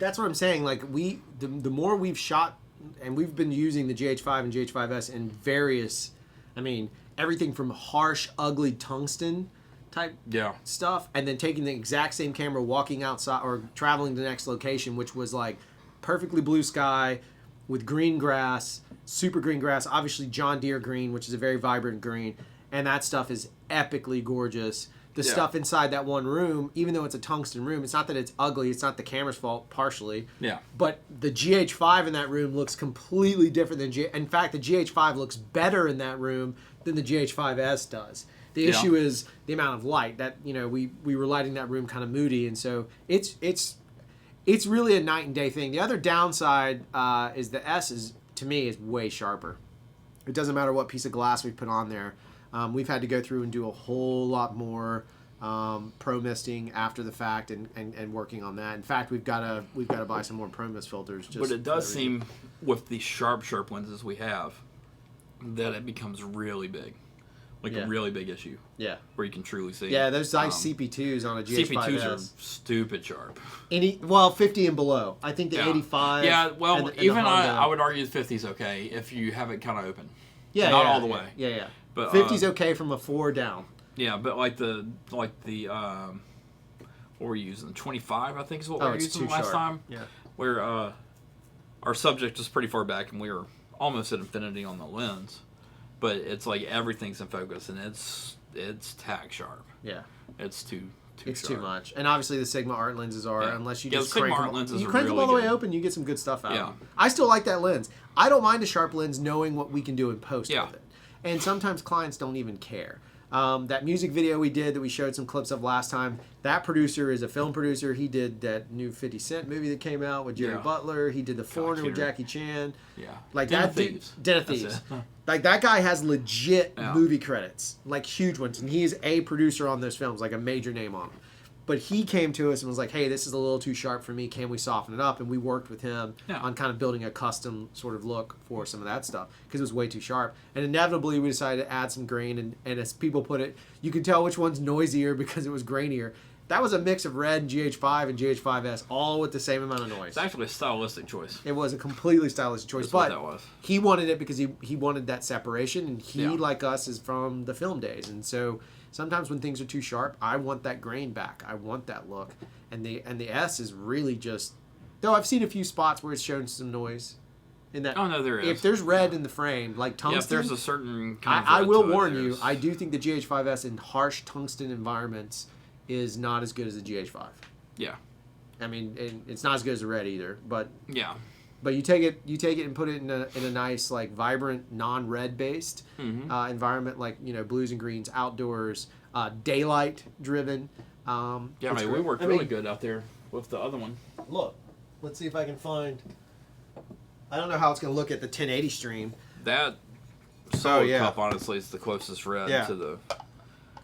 that's what I'm saying. Like the more we've shot, and we've been using the GH5 and GH5s in various, I mean, everything from harsh, ugly tungsten type stuff, and then taking the exact same camera, walking outside or traveling to the next location, which was like perfectly blue sky with green grass, super green grass, obviously John Deere green, which is a very vibrant green, and that stuff is epically gorgeous. The stuff inside that one room, even though it's a tungsten room, it's not that it's ugly, it's not the camera's fault, partially. Yeah. But the GH5 in that room looks completely different than in fact, the GH5 looks better in that room than the GH5s does. The issue is the amount of light that, you know, we were lighting that room kind of moody, and so it's really a night and day thing. The other downside is the S is, to me, is way sharper. It doesn't matter what piece of glass we put on there. We've had to go through and do a whole lot more pro misting after the fact and working on that. In fact, we've got to buy some more pro mist filters. But it does seem with the sharp lenses we have that it becomes really big, like a really big issue. Yeah, where you can truly see. Yeah, those nice CP2s on a GH5s. CP2s are stupid sharp. 50 and below. I think the 85. Yeah, well, and even I would argue the 50's okay if you have it kind of open. Yeah, not all the way. Yeah. But 50's okay from a 4 down. Yeah, but like the what were you using? 25, I think is what we were using last time. Yeah. Where our subject was pretty far back and we were almost at infinity on the lens, but it's like everything's in focus and it's tack sharp. Yeah. It's too It's sharp. too much. And obviously the Sigma Art lenses are, unless you just crank them, lenses you crank them really all the way good. open, you get some good stuff out Yeah. of them. I still like that lens. I don't mind a sharp lens knowing what we can do in post with it. And sometimes clients don't even care. That music video we did that we showed some clips of last time, that producer is a film producer. He did that new 50 Cent movie that came out with Jerry Butler. He did The Foreigner with Jackie Chan. Yeah. Like Den that of Thieves. Den of Thieves. Like that guy has legit movie credits, like huge ones. And he is a producer on those films, like a major name on them. But he came to us and was like, hey, this is a little too sharp for me. Can we soften it up? And we worked with him on kind of building a custom sort of look for some of that stuff because it was way too sharp. And inevitably, we decided to add some grain. And as people put it, you could tell which one's noisier because it was grainier. That was a mix of red GH5 and GH5s, all with the same amount of noise. It's actually a stylistic choice. It was a completely stylistic choice. That's but what that was. He wanted it because he wanted that separation. And he, like us, is from the film days. And so sometimes when things are too sharp, I want that grain back. I want that look. And the S is really just... Though I've seen a few spots where it's shown some noise. In that, oh, no, there is. If there's red in the frame, like tungsten... Yeah, if there's a certain kind of I red will to it, warn you, I do think the GH5S in harsh tungsten environments is not as good as the GH5. Yeah. I mean, it's not as good as the red either, but... Yeah. But you take it and put it in a nice, like, vibrant, non-red based environment, like, you know, blues and greens, outdoors, daylight driven. Yeah, I mean, we worked really good out there with the other one. Look, let's see if I can find. I don't know how it's going to look at the 1080 stream. That solid cup, honestly, is the closest red to the.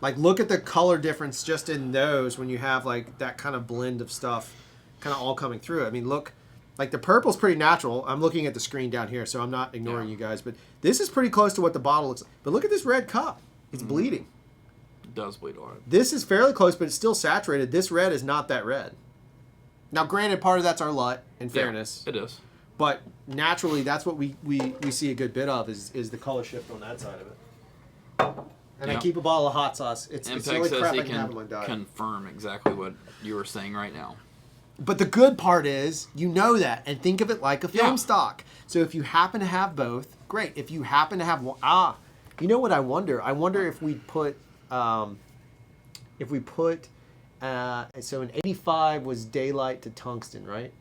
Like, look at the color difference just in those when you have like that kind of blend of stuff, kind of all coming through. I mean, look. Like, the purple's pretty natural. I'm looking at the screen down here, so I'm not ignoring you guys. But this is pretty close to what the bottle looks like. But look at this red cup. It's bleeding. It does bleed a lot. This is fairly close, but it's still saturated. This red is not that red. Now, granted, part of that's our LUT, in fairness. It is. But naturally, that's what we see a good bit of is the color shift on that side of it. And I keep a bottle of hot sauce. It's the only crap I can have in my diet. Confirm exactly what you were saying right now. But the good part is, you know that, and think of it like a film stock. So if you happen to have both, great. If you happen to have one, you know what I wonder? I wonder if we put, so an 85 was daylight to tungsten, right?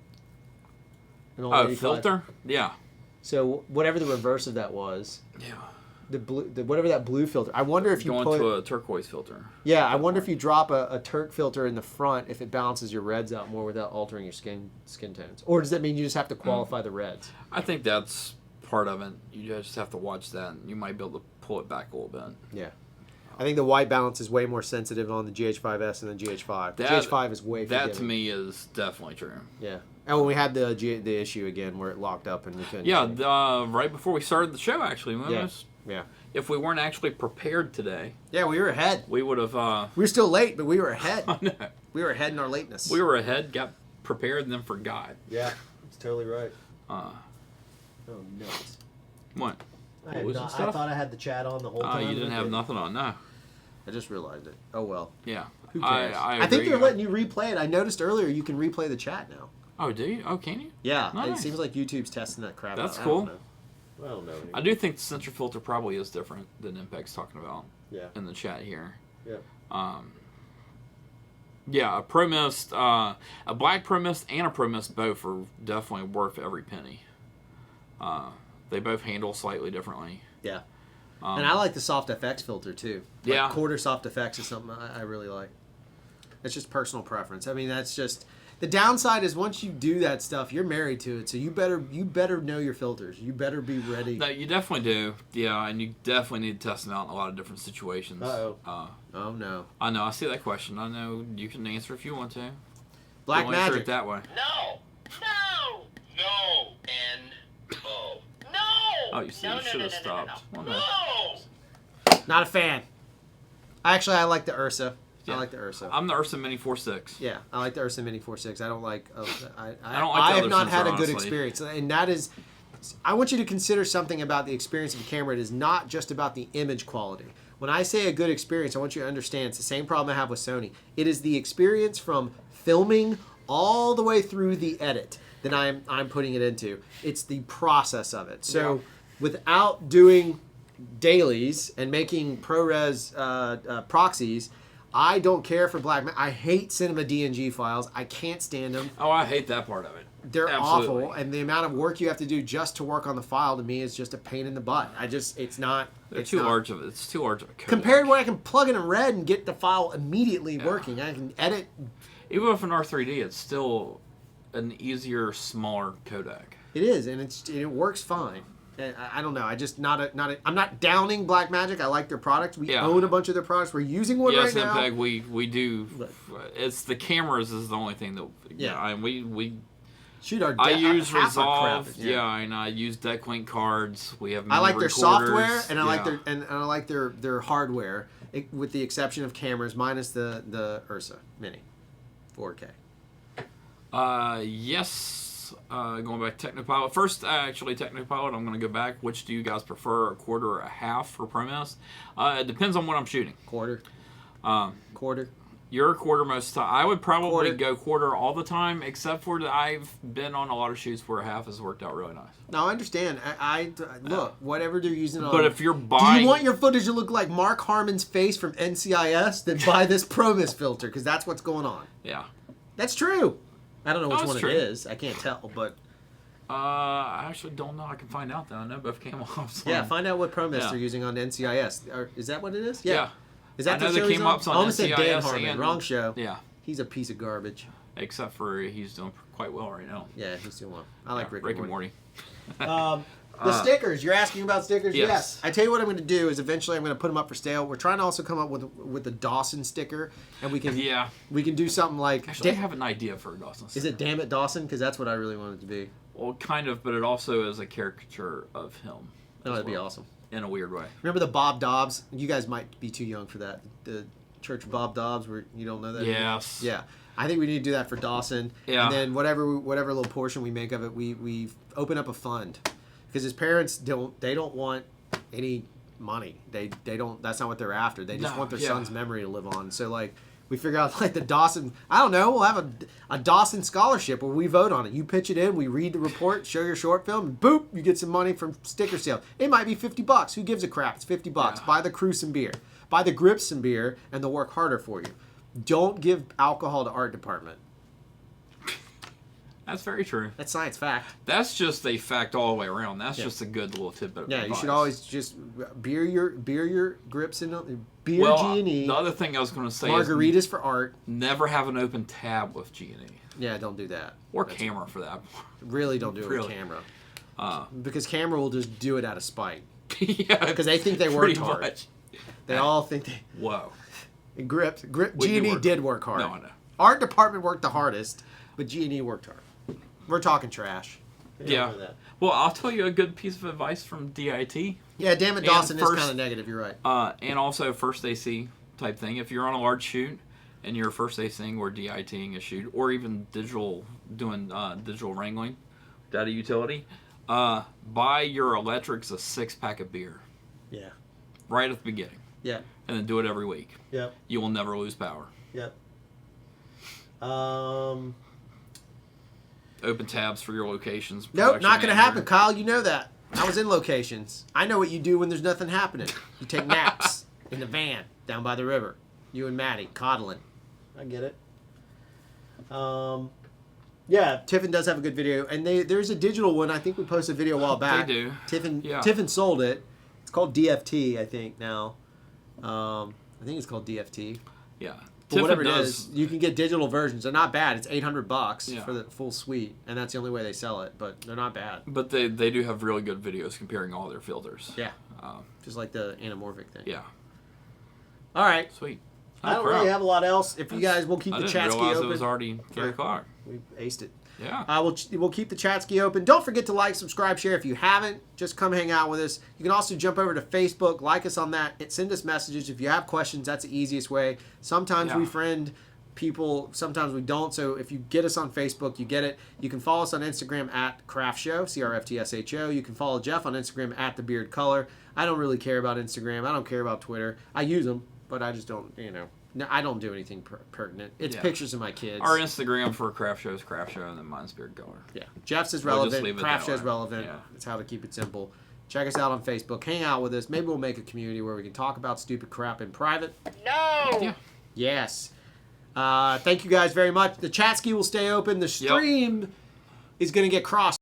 Oh, filter? Yeah. So whatever the reverse of that was. Yeah. The blue, whatever that blue filter. I wonder if you put to a turquoise filter. Yeah, I wonder if you drop a Turk filter in the front, if it balances your reds out more without altering your skin tones. Or does that mean you just have to qualify the reds? I think that's part of it. You just have to watch that. And you might be able to pull it back a little bit. Yeah. I think the white balance is way more sensitive on the GH5S than the GH5. The GH5 is way forgiving. That to me is definitely true. Yeah. And when we had the issue again where it locked up and we couldn't. Yeah, right before we started the show, actually. Yeah. If we weren't actually prepared today. Yeah, we were ahead. We would have. We were still late, but we were ahead. I know. We were ahead in our lateness. We were ahead, got prepared and then forgot. Yeah, it's totally right. Uh, Oh, nuts. what? I Losing stuff? thought I had the chat on the whole Oh, time. you didn't have nothing on, no. I just realized it. Oh well. Yeah. Who cares? I think agree. they're letting you replay it. I noticed earlier you can replay the chat now. Oh, do you? Oh, can you? Yeah, Nice. it seems like YouTube's testing that crap That's out. cool. I don't know. I do think the sensor filter probably is different than Impact's talking about Yeah. in the chat here. Yeah. Yeah, a Pro Mist, a black Pro Mist and a Pro Mist both are definitely worth every penny. They both handle slightly differently. Yeah. And I like the soft FX filter too. Like Yeah. quarter soft FX is something I really like. It's just personal preference. I mean, that's just the downside is once you do that stuff, you're married to it. So you better know your filters. You better be ready. No, you definitely do. Yeah, and you definitely need to test them out in a lot of different situations. Uh-oh. Oh no. I know. I see that question. I know you can answer if you want to. Black Don't answer magic. it that way. No. No. No. N-O. No. Oh, you see, No, you no, should no, have no, no, no, stopped. no. Well, no. No. Not a fan. Actually, I like the Ursa. Yeah. I like the Ursa. I'm the Ursa Mini 4.6. Yeah, I like the Ursa Mini 4.6. I don't like. I don't like the have other not had sensor, a good honestly. experience, and that is. I want you to consider something about the experience of a camera. It is not just about the image quality. When I say a good experience, I want you to understand it's the same problem I have with Sony. It is the experience from filming all the way through the edit that I'm putting it into. It's the process of it. So Yeah. without doing dailies and making ProRes proxies, I don't care for black. I hate cinema DNG files. I can't stand them. Oh, I hate that part of it. They're Absolutely. awful, and the amount of work you have to do just to work on the file to me is just a pain in the butt. It's not. They're It's too not. large of it. It's too large of a code. Compared to when I can plug it in red and get the file immediately working. I can edit. Even with an R3D, it's still an easier, smaller codec. It is, and it works fine. And I don't know. I just I'm not downing Blackmagic. I like their products. We Yeah. own a bunch of their products. We're using one Yes, right now. MPEG, we do. But- It's the cameras is the only thing that. Yeah. And we Shoot, our I use half our crap Resolve. is- Yeah, and I use DeckLink cards. We have. I like their recorders. software, and I like Yeah. their hardware, with the exception of cameras, minus the Ursa Mini, 4K. Yes. Going back to Technopilot. First, actually, Technopilot, I'm going to go back. Which do you guys prefer, a quarter or a half for ProMouse? It depends on what I'm shooting. Quarter. Quarter. You're a quarter most of the time. I would probably Quarter. go quarter all the time, except for that I've been on a lot of shoots where a half has worked out really nice. No, I understand. I look, whatever they're using on. But if you're do buying... you want your footage to look like Mark Harmon's face from NCIS? Then buy this ProMist filter, because that's what's going on. Yeah. That's true. I don't know which it's one true. it is. I can't tell, but I actually don't know. I can find out, though. I know both came off. yeah, find out what ProMist Yeah. they're using on NCIS. Is that what it is? Yeah. Is that I know the they show he's came on? up on I almost said Dan NCIS Harmon. and- Wrong show. Yeah. He's a piece of garbage. Except for he's doing quite well right now. Yeah, he's doing well. I like Yeah, Rick and Morty. Morty. The stickers. You're asking about stickers? Yes. I tell you what I'm going to do is eventually I'm going to put them up for sale. We're trying to also come up with the Dawson sticker, and we can Yeah. we can do something like. Actually, I have an idea for a Dawson. Is it Damn It Dawson? Because that's what I really want it to be. Well, kind of, but it also is a caricature of him. Oh, as that'd be well, awesome. in a weird way. Remember the Bob Dobbs? You guys might be too young for that. The Church of Bob Dobbs, where you don't know that. Yes. Yeah. I think we need to do that for Dawson. Yeah. And then whatever little portion we make of it, we open up a fund, because his parents don't want any money. They don't. That's not what they're after. They just No, want their yeah. son's memory to live on. So like. We figure out like the Dawson. I don't know. We'll have a Dawson scholarship where we vote on it. You pitch it in, we read the report, show your short film, and boop, you get some money from sticker sales. It might be $50. Who gives a crap? It's $50. Yeah. Buy the crew some beer, buy the grip some beer, and they'll work harder for you. Don't give alcohol to art department. That's very true. That's science fact. That's just a fact all the way around. That's Yeah. just a good little tidbit of Yeah, advice. you should always just beer your grips and beer Well, G&E. the other thing I was going to say Margaritas is for art. never have an open tab with G&E. Yeah, don't do that. Or camera, for that. Really don't do it Really. with camera. Because camera will just do it out of spite. Yeah. Because they think they worked pretty hard. much. They all think they Whoa. grip We do G&E work. did work hard. No, I know. Art department worked the hardest, but G&E worked hard. We're talking trash. Yeah. Well, I'll tell you a good piece of advice from DIT. Yeah, damn it, And Dawson is first- kind of negative. You're right. And also first AC type thing. If you're on a large shoot and you're first acing or DITing a shoot, or even doing digital wrangling without a utility, buy your electrics a 6-pack of beer Yeah. right at the beginning, Yeah. and then do it every week. Yep. You will never lose power. Yep. Open tabs for your locations. Nope, production not going to manager. happen, Kyle. You know that. I was in locations. I know what you do when there's nothing happening. You take naps in the van down by the river. You and Maddie coddling. I get it. Yeah, Tiffin does have a good video, and there's a digital one. I think we posted a video a while back. They do. Tiffin sold it. It's called DFT, I think now. I think it's called DFT. Yeah. But whatever it is, you can get digital versions. They're not bad. It's $800 Yeah. for the full suite, and that's the only way they sell it. But they're not bad. But they do have really good videos comparing all their filters. Yeah, just like the anamorphic thing. Yeah. All right. Sweet. I don't really have a lot else. If you guys, we'll keep I the didn't chat ski realize open. it was already 3 Yeah. o'clock. We aced it. Yeah. We'll keep the chat ski open. Don't forget to like, subscribe, share. If you haven't, just come hang out with us. You can also jump over to Facebook, like us on that, send us messages. If you have questions, that's the easiest way. Sometimes we friend people, sometimes we don't. So if you get us on Facebook, you get it. You can follow us on Instagram at CRFTSHO, CRFTSHO. You can follow Jeff on Instagram at TheBeardColor. I don't really care about Instagram. I don't care about Twitter. I use them, but I just don't, No, I don't do anything pertinent. It's pictures of my kids. Our Instagram for Craft Show is Craft Show, and then mine's Beard Color. Yeah. Jeff's is We'll just relevant. leave it Craft that Show's way. relevant. Yeah. That's how to keep it simple. Check us out on Facebook. Hang out with us. Maybe we'll make a community where we can talk about stupid crap in private. No! Yeah. Yes. Thank you guys very much. The chat ski will stay open. The stream is going to get crossed.